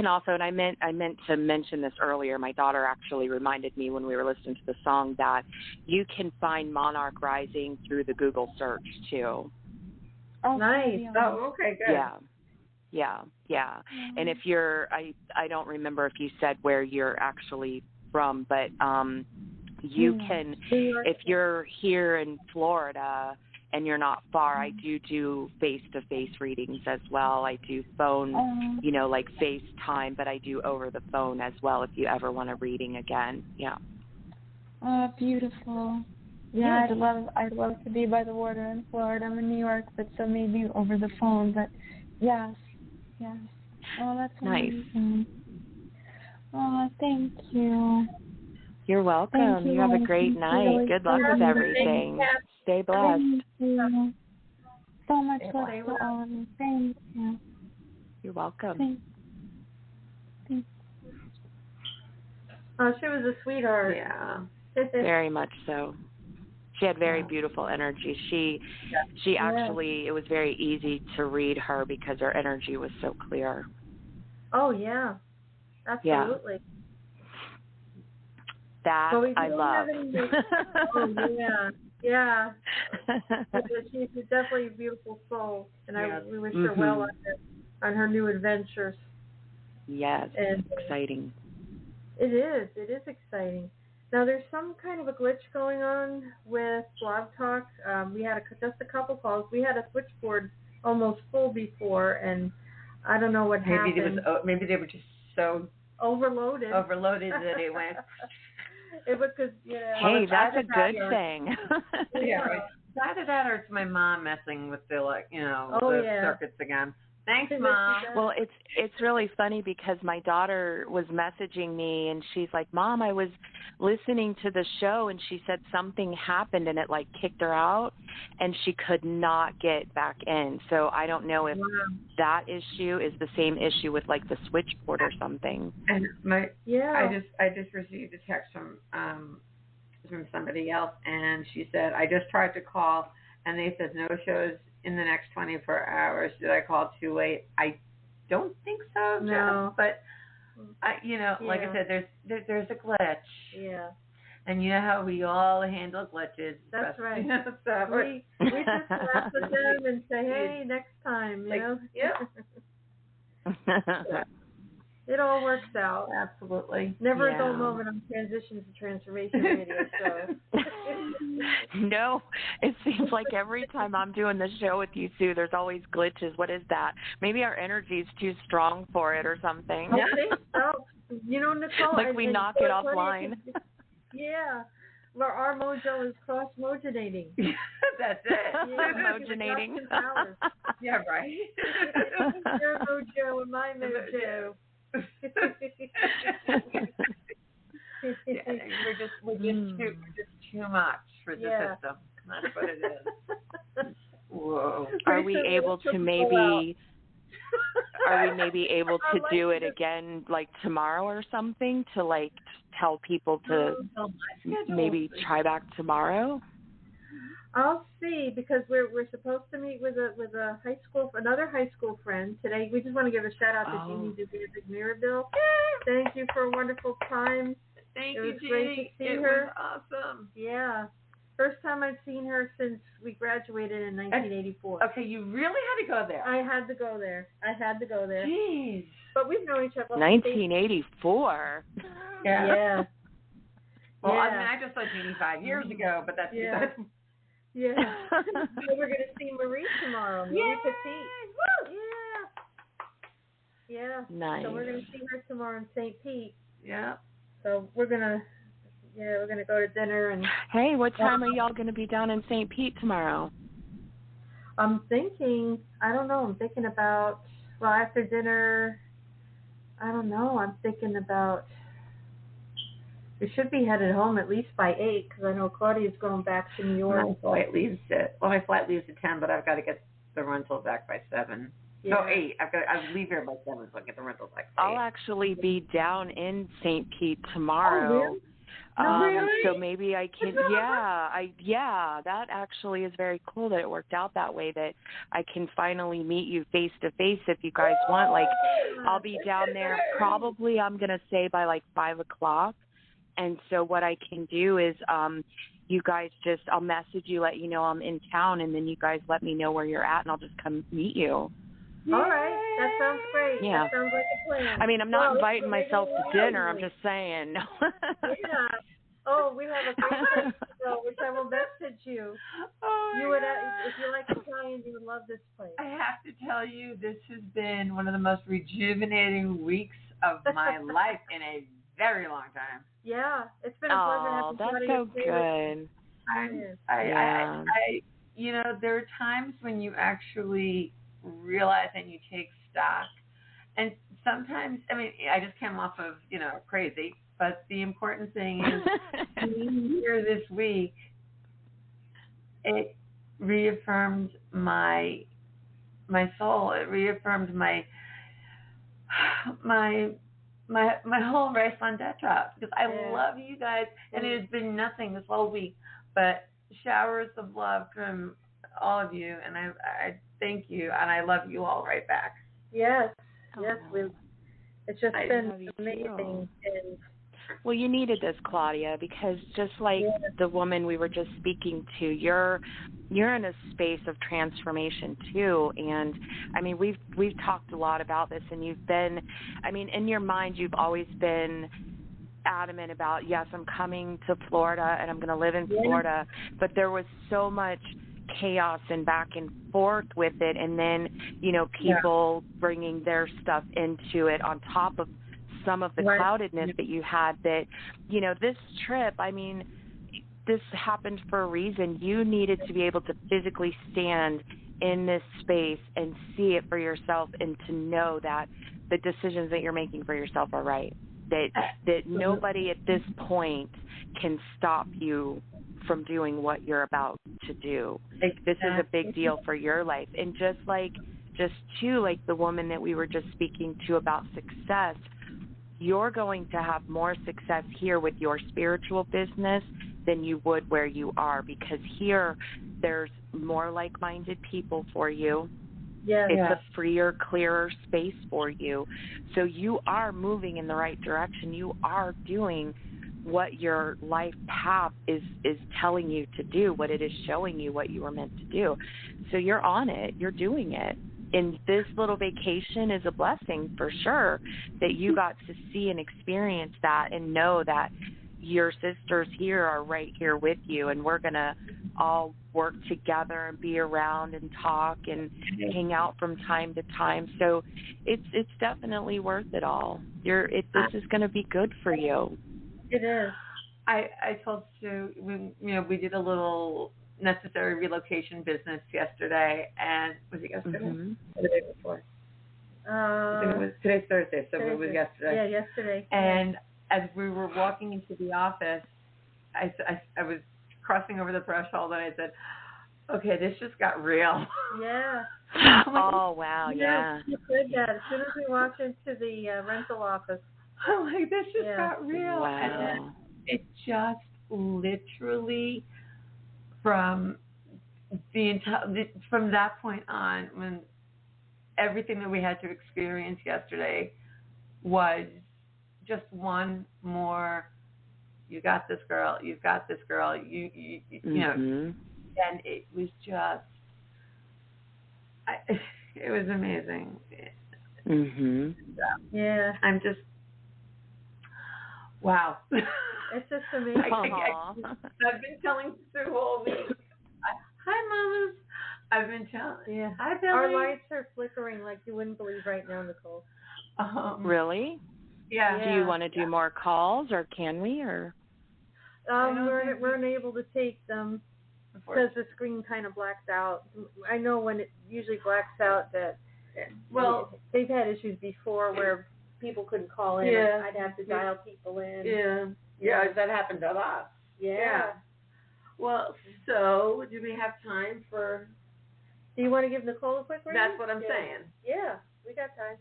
S4: also, and I meant to mention this earlier. My daughter actually reminded me when we were listening to the song that you can find Monarch Rising through the Google search too.
S6: Oh,
S2: nice.
S3: Oh, okay, good.
S4: Yeah. And if you're, I don't remember if you said where you're actually from, but you can, if you're here in Florida and you're not far, I do face-to-face readings as well. I do phone, like FaceTime, but I do over the phone as well if you ever want a reading again. Yeah.
S6: Oh, beautiful. Yeah, I'd love to be by the water in Florida. I'm in New York, but so maybe over the phone. But yes. Oh, that's amazing.
S2: Nice.
S6: Oh, thank you.
S4: You're welcome. You have a great night. Good luck with everything. Stay blessed.
S6: Thank you. So much love to all of you. Thank you.
S4: You're welcome.
S6: Thank
S2: Oh, she was a sweetheart.
S3: Yeah.
S4: Very much so. She had very beautiful energy. She actually, it was very easy to read her because her energy was so clear.
S2: Oh, yeah. Absolutely.
S4: That I love.
S2: Yeah. She's definitely a beautiful soul, and we wish her well on her new adventures.
S4: Yes, it's exciting.
S2: It is exciting. Now, there's some kind of a glitch going on with Blog Talk. We had just a couple calls. We had a switchboard almost full before, and I don't know what happened.
S3: Maybe they were just so
S2: overloaded
S3: that it went.
S2: It was because,
S4: Hey, that's a good thing.
S3: Yeah, right. It's either that or it's my mom messing with the circuits again. Thanks, Mom.
S4: Well, it's really funny because my daughter was messaging me and she's like, Mom, I was listening to the show and she said something happened and it like kicked her out and she could not get back in. So I don't know if that issue is the same issue with like the switchboard or something.
S3: And I just received a text from somebody else and she said, I just tried to call and they said no shows in the next 24 hours. Did I call too late? I don't think so.
S2: No.
S3: But like I said, there's a glitch.
S2: Yeah.
S3: And you know how we all handle glitches.
S2: That's right.
S3: So
S2: we just laugh at them and say, hey, next time, you know?
S3: Yep.
S2: It all works out.
S3: Absolutely.
S2: Never a dull moment on transitions to transformation radio, so.
S4: No, it seems like every time I'm doing the show with you, Sue, there's always glitches. What is that? Maybe our energy is too strong for it or something.
S2: I think so. Nicole.
S4: Like we knock it offline.
S2: Yeah. Well, our mojo is cross-mojonating.
S3: That's it.
S2: Yeah,
S4: mojonating.
S3: Yeah, right.
S2: Your mojo and my mojo.
S3: We're just too much for the system. That's what it is. Whoa.
S4: Are we able to maybe do it again like tomorrow or something to like tell people to maybe try back tomorrow?
S2: I'll see, because we're supposed to meet with another high school friend today. We just want to give a shout out to Jeannie Dubie Mirabelle. Thank you for a wonderful time.
S3: Thank
S2: you,
S3: Jeannie.
S2: Great to see
S3: it
S2: her.
S3: was awesome.
S2: Yeah. First time I've seen her since we graduated in 1984.
S3: Okay, you really had to go there.
S2: I had to go there.
S3: Jeez.
S2: But we've known each other.
S4: 1984.
S2: Yeah.
S3: Well, I mean, I just saw Jeannie 5 years ago, but that's
S2: Yeah. So we're going to see Marie tomorrow. Marie Petit.
S3: Woo!
S2: Yeah.
S4: Nice.
S2: So we're going to see her tomorrow in St. Pete.
S3: Yeah.
S2: So we're going to go to dinner and.
S4: Hey, what time are y'all going to be down in St. Pete tomorrow?
S2: I'm thinking about Well, after dinner, I don't know. I'm thinking about. We should be headed home at least by 8 because I know Claudia's going back to New York.
S3: My flight leaves at 10, but I've got to get the rental back by 7.
S2: Yeah.
S3: No, 8. I leave here by 7, so I get the rental back by 8.
S4: I'll actually be down in St. Pete tomorrow.
S2: Oh, really?
S4: So maybe I can, that actually is very cool that it worked out that way, that I can finally meet you face to face if you guys want. Like, I'll be down there probably, I'm going to say by like 5 o'clock. And so what I can do is, you guys I'll message you, let you know I'm in town, and then you guys let me know where you're at, and I'll just come meet you.
S2: All right. That sounds great.
S4: Yeah.
S2: That sounds like a plan.
S4: I mean, I'm not inviting myself to dinner. I'm just saying.
S2: Yeah. Oh, we have a great place to go, which I will message you.
S3: Oh,
S2: you would, if you like Italian, you would love this place.
S3: I have to tell you, this has been one of the most rejuvenating weeks of my life in a very long time.
S2: Yeah, it's been a pleasure having
S4: that's so good.
S3: I you know, there are times when you actually realize and you take stock, and sometimes, I mean, I just came off of, crazy, but the important thing is being here this week, it reaffirmed my soul. It reaffirmed my whole raison d'etre, because I love you guys, and it has been nothing this whole week but showers of love from all of you, and I thank you, and I love you all right back.
S2: Yes, it's just been amazing. And
S4: well, you needed this, Claudia, because just like the woman we were just speaking to, you're in a space of transformation too. And I mean, we've talked a lot about this, and you've been, I mean, in your mind, you've always been adamant about, yes, I'm coming to Florida and I'm going to live in Florida, but there was so much chaos and back and forth with it, and then people bringing their stuff into it on top of some of the cloudedness that you had, that this trip, I mean, this happened for a reason. You needed to be able to physically stand in this space and see it for yourself, and to know that the decisions that you're making for yourself are right, that nobody at this point can stop you from doing what you're about to do. This is a big deal for your life. And just the woman that we were just speaking to about success, you're going to have more success here with your spiritual business than you would where you are, because here there's more like-minded people for you. It's a freer, clearer space for you. So you are moving in the right direction. You are doing what your life path is telling you to do, what it is showing you, what you were meant to do. So you're on it. You're doing it. And this little vacation is a blessing for sure, that you got to see and experience that, and know that your sisters here are right here with you, and we're going to all work together and be around and talk and hang out from time to time. So it's definitely worth it all. This is going to be good for you.
S2: It is.
S3: I told Sue, we did a little necessary relocation business yesterday, and was it yesterday?
S4: Mm-hmm.
S3: Or the day before? Today's Thursday, so it was yesterday.
S2: Yeah, yesterday.
S3: And as we were walking into the office, I was crossing over the threshold, and I said, okay, this just got real.
S2: Yeah.
S4: Oh, wow, yeah.
S2: You said that. As soon as we walked into the rental office.
S3: I'm like, this just got real.
S4: Wow.
S3: And then it just literally, from that point on, when everything that we had to experience yesterday was just one more, you got this, girl, you've got this, girl, you know, and it was just, it was amazing.
S2: Yeah.
S3: I'm just, wow.
S2: It's just amazing.
S3: I've been telling Sue all week. Hi, mamas. I've been telling.
S2: Yeah.
S3: Hi, Billy.
S2: Our lights are flickering like you wouldn't believe right now, Nicole.
S4: Really?
S3: Yeah.
S4: Do you want to do more calls, or can we? Or
S2: we're unable to take them because the screen kind of blacks out. I know when it usually blacks out that
S3: Well,
S2: they've had issues before where people couldn't call in.
S3: Yeah.
S2: I'd have to dial people in.
S3: Yeah, that happened to us.
S2: Yeah.
S3: Well, so do we have time for?
S2: Do you want to give Nicole a quick reading?
S3: That's what I'm saying.
S2: Yeah, we got time.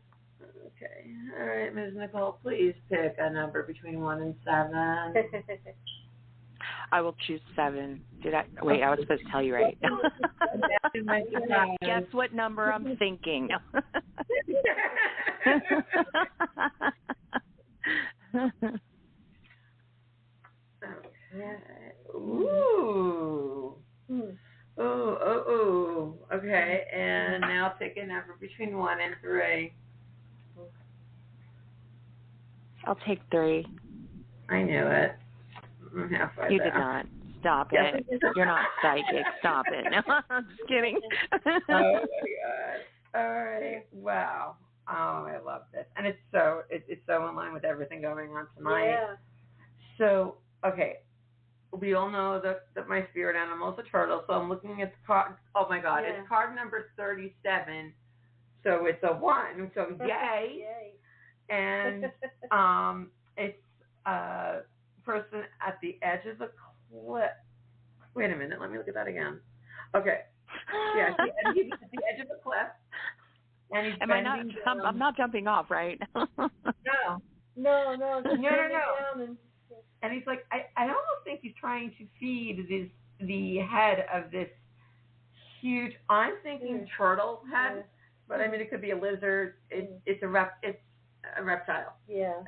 S3: Okay. All right, Ms. Nicole, please pick a number between 1 and 7.
S4: I will choose 7. Did I? Wait, I was supposed to tell you right. Guess what number I'm thinking.
S3: Ooh. Ooh. Okay, and now pick a number between 1 and 3.
S4: I'll take 3.
S3: I knew it. I'm halfway
S4: You
S3: there.
S4: did not. Stop it. You're not psychic. Stop it. No, I'm just kidding.
S3: Oh my God. All right. Wow. Oh, I love this, and it's so in line with everything going on tonight.
S2: Yeah.
S3: So, okay, we all know that my spirit animal is a turtle. So I'm looking at the card. Oh my God, it's card number 37. So it's a 1. So yay.
S2: Yay.
S3: And it's a person at the edge of the cliff. Wait a minute, let me look at that again. Okay. Yeah, he's at the edge of the cliff. And he's
S4: I'm not jumping off, right?
S3: No. And he's like, I almost think he's trying to feed the head of this huge. I'm thinking turtle head, but I mean it could be a lizard. It's a reptile.
S2: Yeah.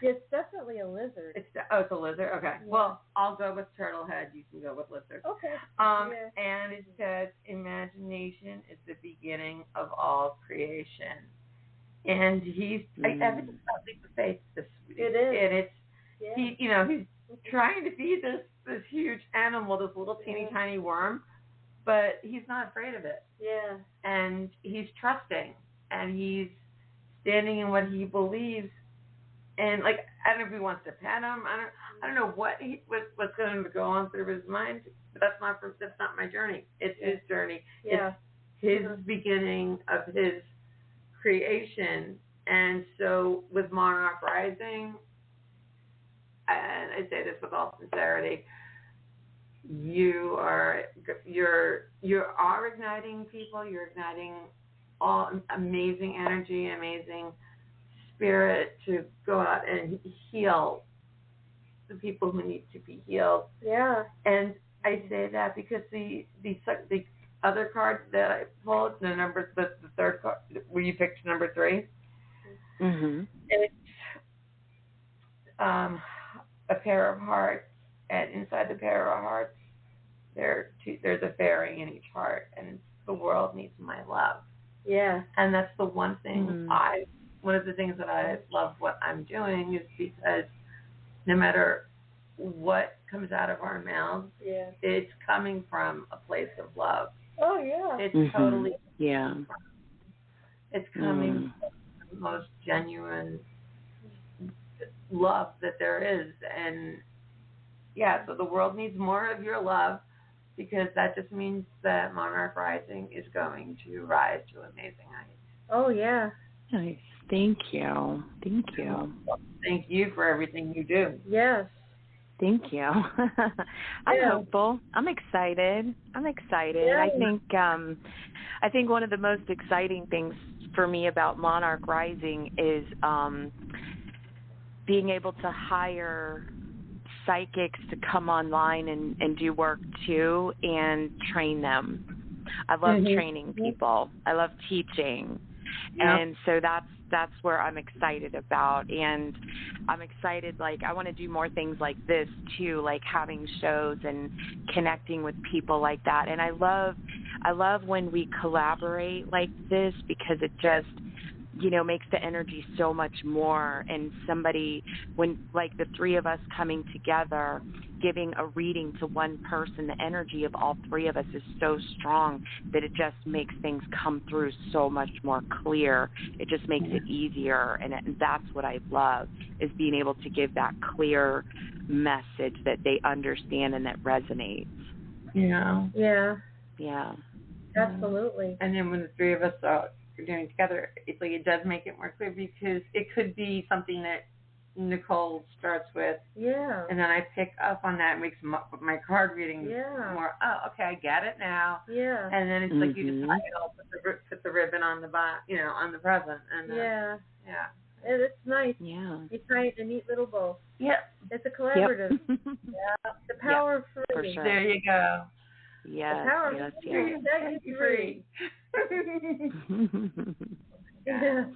S2: It's definitely a lizard.
S3: It's a lizard. Okay. Yeah. Well, I'll go with turtle head. You can go with lizard.
S2: Okay.
S3: And it says imagination is the beginning of all creation. And he's everything's about the faith. It is. And it's he's trying to feed this huge animal, this little teeny tiny worm, but he's not afraid of it.
S2: Yeah. And
S3: he's trusting, and he's standing in what he believes. And like, I don't know if he wants to pet him. I don't know what's going to go on through his mind. But that's not my journey. It's his journey.
S2: Yeah.
S3: It's his beginning of his creation. And so with Monarch Rising, and I say this with all sincerity, you're igniting people. You're igniting all amazing energy, amazing spirit to go out and heal the people who need to be healed.
S2: Yeah. And
S3: I say that because the other card that I pulled, the third card where you picked number 3.
S4: Mhm.
S3: It's a pair of hearts, and inside the pair of hearts, there's a fairy in each heart, and it's the world needs my love.
S2: Yeah.
S3: And that's the one thing one of the things that I love what I'm doing is because no matter what comes out of our mouths, it's coming from a place of love.
S2: Oh, yeah.
S3: It's totally it's coming from the most genuine love that there is. And so the world needs more of your love, because that just means that Monarch Rising is going to rise to amazing heights.
S2: Oh, yeah.
S4: Nice. Thank you. Thank you.
S3: Thank you for everything you do.
S2: Yes.
S4: Thank you. I'm hopeful. I'm excited.
S2: Yeah.
S4: I think one of the most exciting things for me about Monarch Rising is being able to hire psychics to come online and do work too, and train them. I love training people. I love teaching.
S3: Yeah.
S4: And so that's where I'm excited about. And I'm excited, like, I want to do more things like this too, like having shows and connecting with people like that. And I love when we collaborate like this, because it just, makes the energy so much more. And when like the 3 of us coming together, giving a reading to one person, the energy of all 3 of us is so strong that it just makes things come through so much more clear. It just makes it easier. And that's what I love, is being able to give that clear message that they understand and that resonates.
S3: Yeah.
S2: Yeah.
S4: Yeah.
S2: Absolutely.
S3: And then when the 3 of us we're doing together, it's like it does make it more clear because it could be something that Nicole starts with, and then I pick up on that and makes my card reading more. Oh, okay, I get it now.
S2: Yeah.
S3: And then it's like you just tie it all, put the ribbon on the on the present, and
S2: yeah. It's nice.
S3: Yeah.
S2: You tie a neat little bow.
S3: Yeah.
S2: It's a collaborative.
S4: Yep.
S2: Yeah. The power of free.
S4: For sure.
S3: There you go.
S4: Yes.
S2: The power
S4: Yes.
S2: of free. Yeah.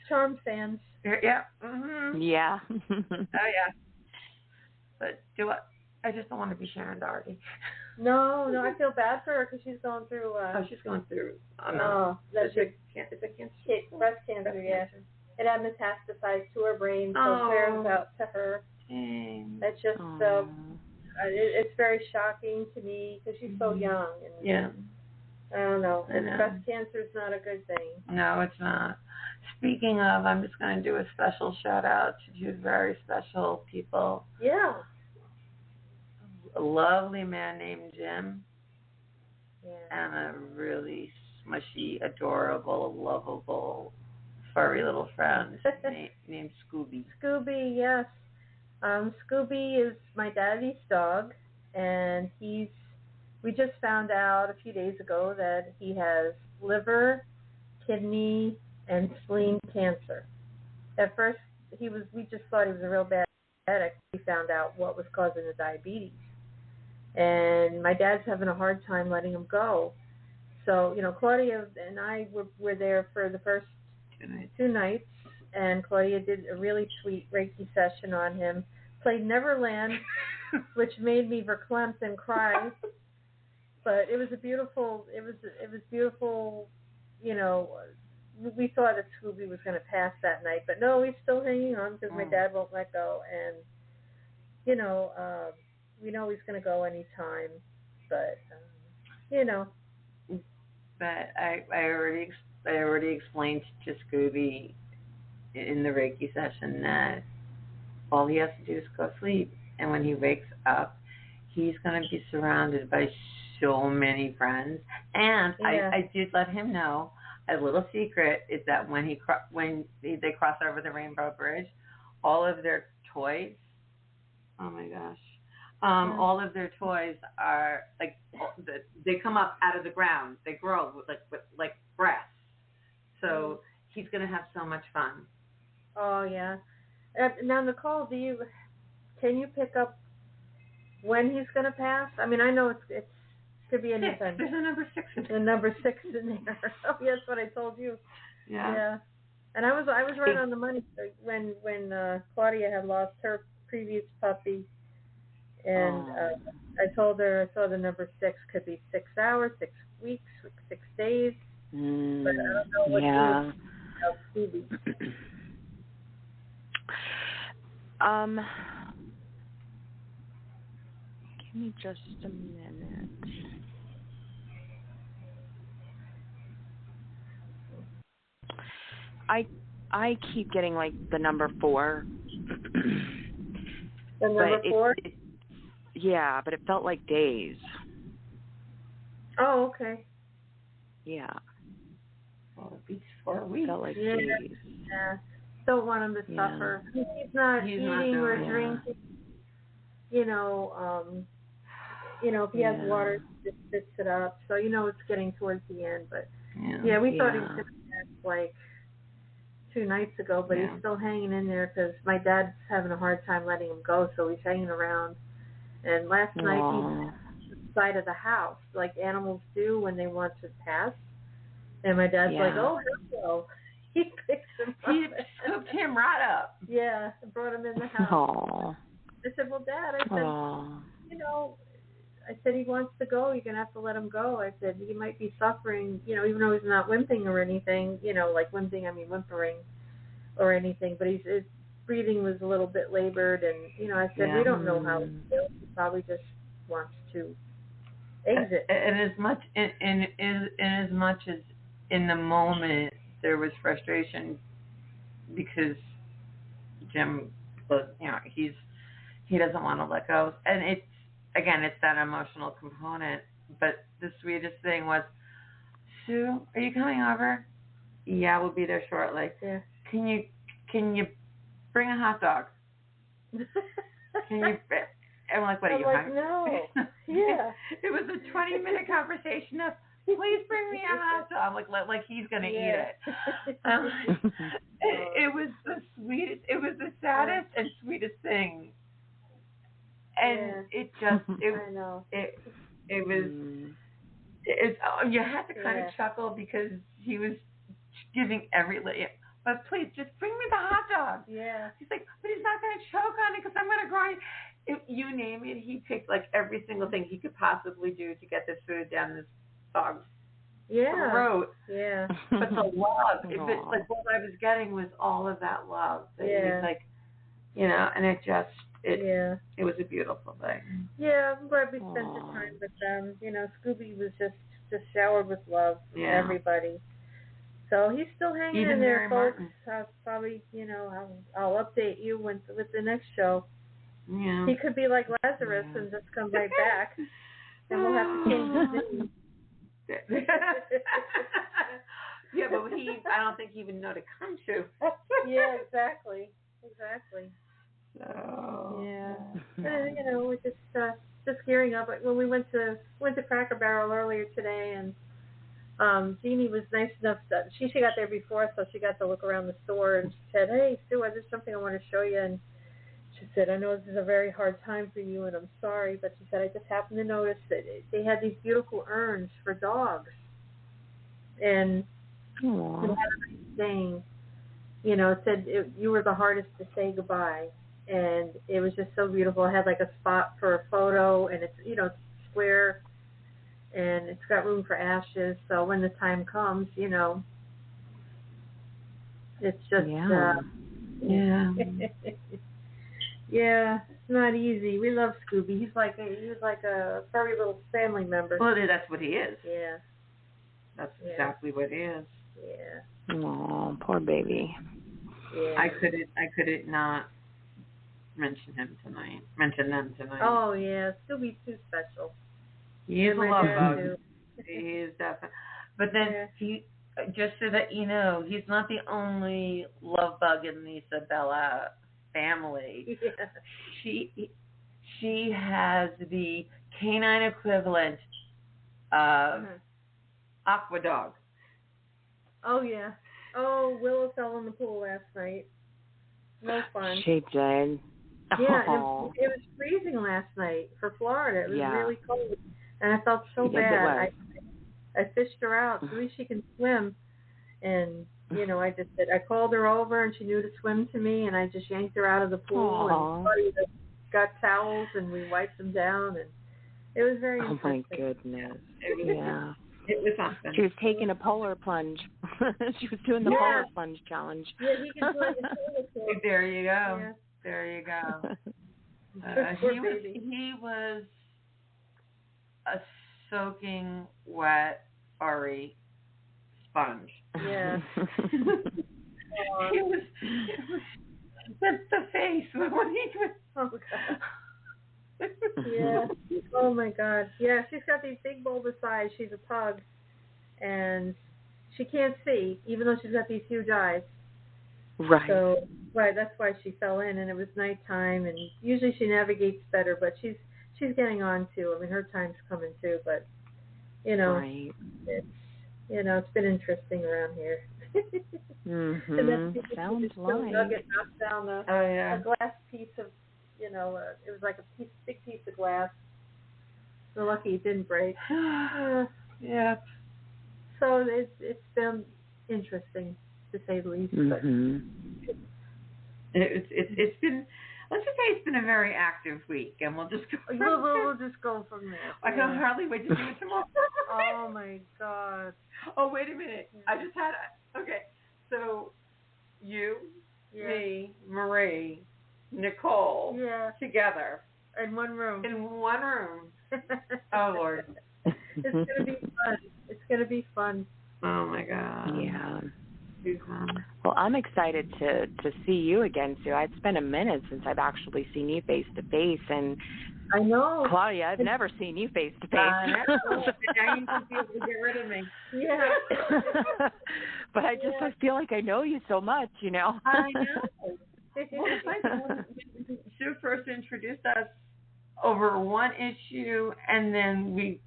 S2: Charm fans.
S3: Yeah. Mm-hmm.
S4: Yeah.
S3: Oh yeah. But I just don't want to be Sharon Doherty.
S2: No, I feel bad for her because she's going through.
S3: She's going through.
S2: That's
S3: cancer.
S2: Breast cancer. Yeah. It had metastasized to her brain, so prayers out to her. It's just, it's very shocking to me because she's so young. And, I don't know. Breast cancer is not a good thing.
S3: No, it's not. Speaking of, I'm just going to do a special shout out to two very special people.
S2: Yeah.
S3: A lovely man named Jim.
S2: Yeah.
S3: And a really smushy, adorable, lovable, furry little friend named Scooby.
S2: Scooby, yes. Scooby is my daddy's dog, and we just found out a few days ago that he has liver, kidney, and spleen cancer. At first, we just thought he was a real bad addict. We found out what was causing the diabetes. And my dad's having a hard time letting him go. So, Claudia and I were there for the first 2 nights, and Claudia did a really sweet Reiki session on him. Played Neverland, which made me verklempt and cry. But it was beautiful. We thought that Scooby was going to pass that night, but no, he's still hanging on because my dad won't let go. And we know he's going to go any time, but
S3: But I already explained to Scooby in the Reiki session that all he has to do is go sleep, and when he wakes up, he's going to be surrounded by so many friends. And I did let him know a little secret is that when they cross over the Rainbow Bridge, all of their toys. Oh my gosh. All of their toys are they come up out of the ground. They grow like grass. So he's going to have so much fun.
S2: Oh yeah. Now Nicole, can you pick up when he's going to pass? I mean, I know it could be anything.
S3: There's a number 6.
S2: The number 6 in there. Oh, yes, what I told you. Yeah. And I was right on the money when Claudia had lost her previous puppy. And I told her I saw the number 6 could be 6 hours, 6 weeks, 6 days. But I don't know what you know,
S4: give me just a minute. I keep getting like the number 4.
S2: The number 4?
S4: Yeah, but it felt like days.
S2: Oh, okay.
S4: Yeah.
S3: Well, it beats 4 weeks.
S4: It felt like
S2: days. Yeah. Don't want him to suffer. He's not eating or drinking. If he has water, he just spits it up. So it's getting towards the end. But we thought he was going to pass like 2 nights ago, but he's still hanging in there because my dad's having a hard time letting him go, so he's hanging around. And last night he was at the side of the house, like animals do when they want to pass. And my dad's like, "Oh, hello." He picks him up.
S3: He scooped him right up.
S2: Yeah, and brought him in the house.
S4: Aww.
S2: I said, "Well, Dad," I said, I said, he wants to go. You're going to have to let him go. I said, he might be suffering, even though he's not whimpering or anything, like whimpering or anything, but his breathing was a little bit labored, and, I said, we don't know how he feels. He probably just wants to exit.
S3: And as much as in the moment there was frustration because Jim was, he doesn't want to let go. And it's that emotional component. But the sweetest thing was, Sue, are you coming over? Yeah, we'll be there shortly.
S2: Yeah.
S3: Can you bring a hot dog? Can you? I'm like, what are
S2: I'm
S3: you
S2: like,
S3: hungry?
S2: no. Yeah.
S3: It was a 20-minute conversation of, please bring me a hot dog. Like he's gonna eat it. It was the sweetest. It was the saddest and sweetest thing. And it just.
S2: I know.
S3: It was. You had to kind of chuckle because he was giving but please just bring me the hot dog.
S2: Yeah.
S3: He's like, but he's not going to choke on it because I'm going to grind. If you name it, he picked like every single thing he could possibly do to get this food down this dog's throat.
S2: Yeah.
S3: But the love, like what I was getting was all of that love. That he's like, and it just, it was a beautiful thing.
S2: Yeah, I'm glad we spent the time with them. Scooby was just showered with love from everybody. So he's still hanging
S3: Even
S2: in there,
S3: Mary
S2: folks. Probably, I'll update you with the next show.
S3: Yeah.
S2: He could be like Lazarus and just come right back, and we'll have to change his name.
S3: Yeah, but I don't think he even know to come to.
S2: Yeah, exactly.
S3: So
S2: we're just gearing up. When we went to Cracker Barrel earlier today, and Jeannie was nice enough that she got there before, so she got to look around the store, and she said, "Hey, Sue, there's something I want to show you." And she said, "I know this is a very hard time for you, and I'm sorry," but she said, "I just happened to notice that they had these beautiful urns for dogs, and it had a nice saying. It said you were the hardest to say goodbye." And it was just so beautiful. I had like a spot for a photo, and it's it's square, and it's got room for ashes. So when the time comes, it's just yeah, it's not easy. We love Scooby. He was like a furry little family member.
S3: Well, that's what he is.
S2: Yeah,
S3: that's exactly what he is.
S2: Yeah.
S4: Oh, poor baby.
S2: Yeah.
S3: I couldn't not mention them tonight.
S2: Oh yeah, Scooby's too special.
S3: He is a love bug. He is definitely. But then he, just so that you know, he's not the only love bug in the Isabella family. Yeah. She has the canine equivalent of Aqua Dog.
S2: Oh yeah. Oh, Willow fell in the pool last night. No fun.
S4: She did.
S2: Yeah, it was freezing last night for Florida. It was really cold, and I felt so bad. I fished her out. At least she can swim, and I called her over, and she knew to swim to me, and I just yanked her out of the pool and got towels, and we wiped them down, and it was very interesting.
S4: Oh my goodness!
S3: Yeah. It was awesome.
S4: She was taking a polar plunge. She was doing the polar plunge challenge.
S2: Yeah, he can play the polar.
S3: There you go. Yeah. There you go. He was a soaking wet furry sponge.
S2: Yeah.
S3: It was the face when he was.
S2: Oh God. Yeah. Oh my God. Yeah, she's got these big bulbous eyes. She's a pug, and she can't see, even though she's got these huge eyes.
S4: Right.
S2: So, that's why she fell in, and it was nighttime, and usually she navigates better, but she's getting on too. I mean, her time's coming too, but
S4: right.
S2: It's been interesting around here.
S4: And then sounds like
S2: Nugget knocked down a glass piece of, it was like a big piece of glass. We're lucky it didn't break.
S3: Yeah.
S2: So it's been interesting, to say the least. But
S3: it's been, let's just say it's been a very active week, and we'll just go.
S2: We'll just go from there.
S3: I can hardly wait to do it tomorrow.
S2: Oh my God.
S3: Oh, wait a minute. I just had so you, me, Marie, Nicole, together
S2: in one room.
S3: Oh Lord.
S2: It's gonna be fun. It's gonna be fun.
S3: Oh my God.
S4: Yeah. Well, I'm excited to see you again, Sue. It's been a minute since I've actually seen you face to face, and
S2: I know.
S4: Claudia, I've never seen you face to face.
S3: Now you can be able to get rid of me.
S2: Yeah.
S4: But I feel like I know you so much, you know.
S3: I know. Well, it's like when Sue first introduced us over one issue, and then we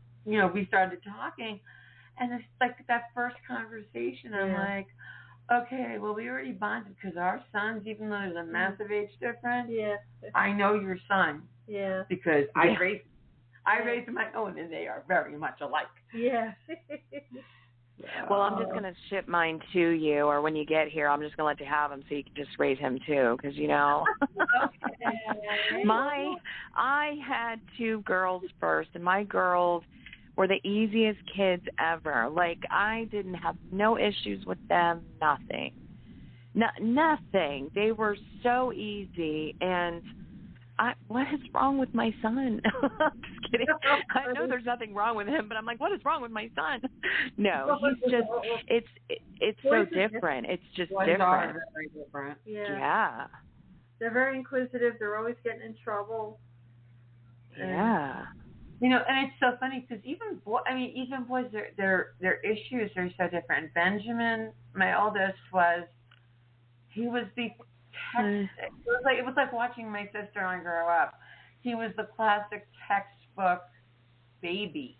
S3: started talking, and it's like that first conversation. I'm like, okay, well, we already bonded because our sons, even though there's a massive age difference, I know your son.
S2: Yeah.
S3: Because I raised my own, and they are very much alike.
S2: Yeah.
S4: Well, I'm just going to ship mine to you, or when you get here, I'm just going to let you have him so you can just raise him too, because, you know. I had 2 girls first, and my girls were the easiest kids ever. Like, I didn't have no issues with them, nothing. Nothing. They were so easy, and what is wrong with my son? I'm just kidding. I know there's nothing wrong with him, but I'm like, what is wrong with my son? No, he's just, it's so different. It's just different.
S3: Are very different.
S2: Yeah. They're very inquisitive. They're always getting in trouble.
S4: Yeah.
S3: You know, and it's so funny because even boys, their issues are so different. Benjamin, my oldest, he was the it was like watching my sister and I grow up. He was the classic textbook baby,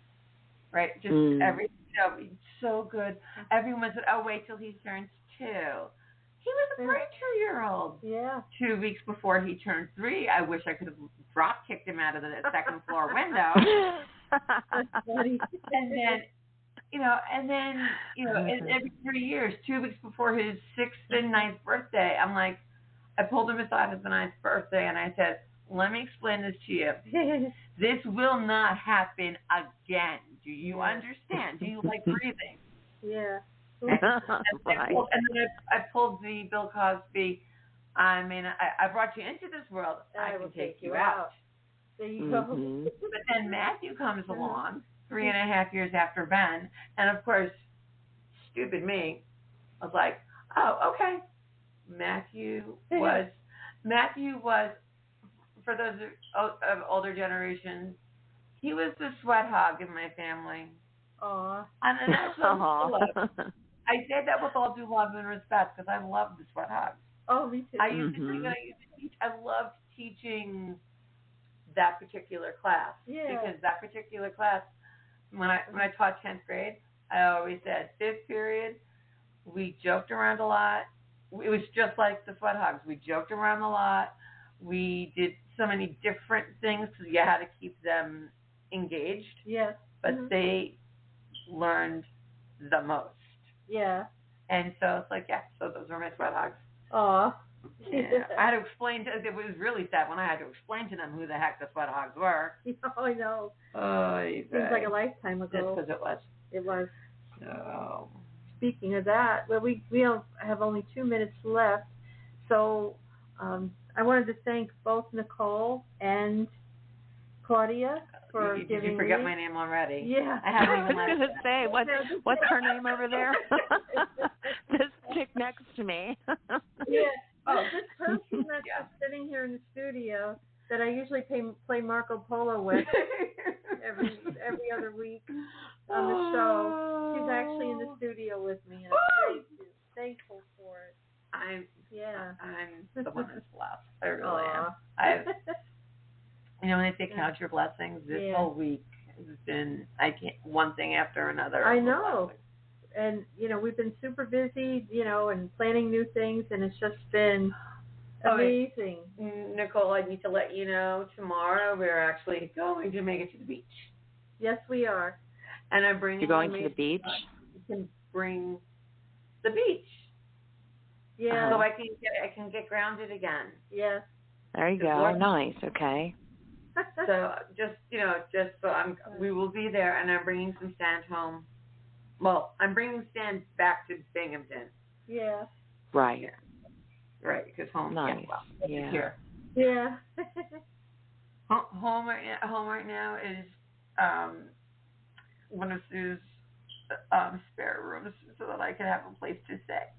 S3: right? Just everything, so good. Everyone said, "Oh, wait till he turns 2." He was a great 2-year-old. Yeah. 2 weeks before he turned 3, I wish I could have drop kicked him out of the second floor window.
S2: That's funny.
S3: And then every 3 years, 2 weeks before his 6th and 9th birthday, I'm like, I pulled him aside at the 9th birthday, and I said, let me explain this to you. This will not happen again. Do you understand? Do you like breathing?
S2: Yeah.
S3: And then I pulled the Bill Cosby, I brought you into this world. I can take you out.
S2: There you go.
S3: But then Matthew comes along 3.5 years after Ben, and of course, stupid me, I was like, oh, okay. Matthew was, for those of older generations, he was the sweat hog in my family.
S2: Aww.
S3: And that's what I say that with all due love and respect because I love the sweat hogs.
S2: Oh, me too.
S3: I used to teach. I loved teaching that particular class because that particular class, when I taught 10th grade, I always said 5th period, we joked around a lot. It was just like the sweat hogs. We joked around a lot. We did so many different things because you had to keep them engaged. Yeah. But they learned the most. Yeah. And so it's like, so those were my sweat hogs. Aw. Yeah. I had to explain it was really sad when I had to explain to them who the heck the sweat hogs were.
S2: Oh, I know. Seems like a lifetime ago.
S3: Because it was.
S2: It was.
S3: So.
S2: Speaking of that, well, we have only 2 minutes left, so I wanted to thank both Nicole and Claudia for giving me.
S3: Did you forget my name already?
S2: Yeah.
S4: I was going to say, what's her name over there? This chick next to me.
S2: Yeah. Oh, this person that's sitting here in the studio that I usually play Marco Polo with every other week on the show. She's actually in the studio with me, and I'm thankful for it. I'm the one that's blessed. I really am. When they say count your blessings, this whole week has been one thing after another. I know. And, we've been super busy, and planning new things, and it's just been amazing. Nicole, I need to let you know, tomorrow we're actually going to make it to the beach. Yes, we are. And I'm bringing.
S4: You're going to the beach?
S3: You can bring the beach. Yeah. So I can get grounded again. Yes.
S4: There you go. Nice. Okay.
S3: So we will be there, and I'm bringing some sand home. Well, I'm bringing sand back to Binghamton. Yeah.
S4: Right.
S3: Yeah. Right, because home.
S4: Nice.
S3: Yeah. Here. Yeah. Home right now is one of Sue's spare rooms, so that I can have a place to stay.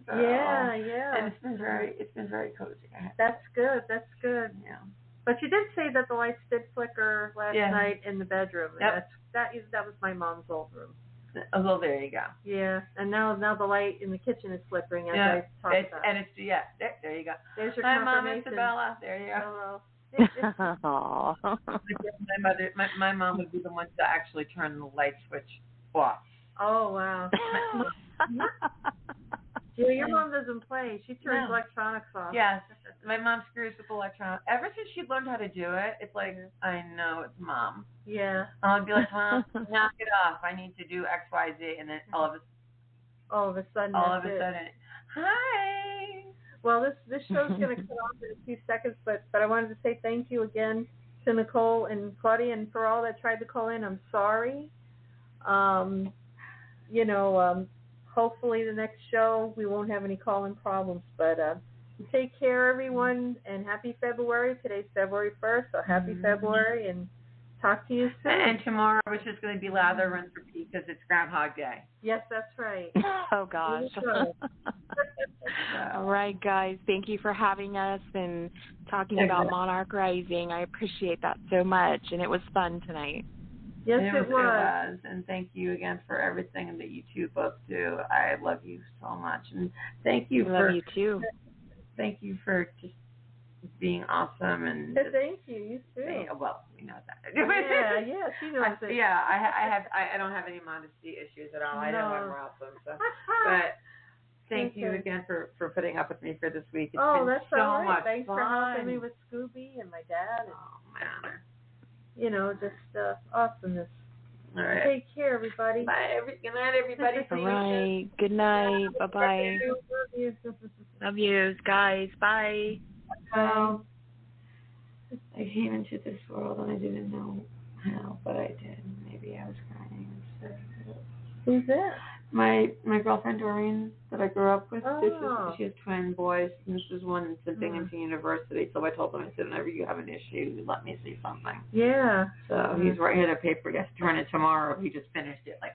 S3: So, yeah. And it's been very cozy. That's good. Yeah.
S2: But you did say that the lights did flicker last night in the bedroom.
S3: Yep.
S2: That was my mom's old room.
S3: Oh, well, there you go.
S2: Yeah, and now the light in the kitchen is flickering as I talk about.
S3: And it's there you go.
S2: There's your
S3: Hi, Mom,
S2: confirmation.
S3: Isabella. There you go.
S2: Hello.
S3: my mom would be the one to actually turn the light switch off.
S2: Oh, wow. Yeah, your mom doesn't play. She turns electronics off.
S3: Yes. My mom screws with electronics. Ever since she learned how to do it, it's like, I know it's Mom.
S2: Yeah.
S3: I'll be like, Mom, knock it off. I need to do X, Y, Z. And then all of a sudden, hi.
S2: Well, this show's going to cut off in a few seconds, but I wanted to say thank you again to Nicole and Claudia, and for all that tried to call in. I'm sorry. Hopefully the next show we won't have any call-in problems, but take care, everyone, and happy February. Today's February 1st, so happy February, and talk to you soon.
S3: And tomorrow it's just going to be lather, rinse, repeat because it's Groundhog Day.
S2: Yes, that's right.
S4: Oh, gosh. All right, guys. Thank you for having us and talking about Monarch Rising. I appreciate that so much, and it was fun tonight.
S2: Yes,
S3: it was. And thank you again for everything that you two both do. I love you so much. And thank you
S4: love you too.
S3: Thank you for just being awesome. And
S2: thank you. You too.
S3: Well, we know that.
S2: Yeah, she knows it.
S3: Yeah, I don't have any modesty issues at all.
S2: No.
S3: I know I'm awesome. So. But thank you again for putting up with me for this week. It's been
S2: that's
S3: so
S2: all right.
S3: much
S2: Thanks
S3: fun.
S2: for helping me with Scooby and my dad. And,
S3: man.
S2: Just awesomeness.
S3: All right.
S2: Take care, everybody.
S3: Bye. Good night, everybody.
S4: All right. Good night. Bye-bye. Love you, guys. Bye.
S3: I came into this world and I didn't know how, but I did. Maybe I was crying instead.
S2: Who's that?
S3: My girlfriend Doreen that I grew up with.
S2: Oh.
S3: She has twin boys, and this is one that's in Binghamton University. So I told him, I said, whenever you have an issue, let me see something.
S2: Yeah.
S3: So he's writing a paper. He has to turn it tomorrow. He just finished it like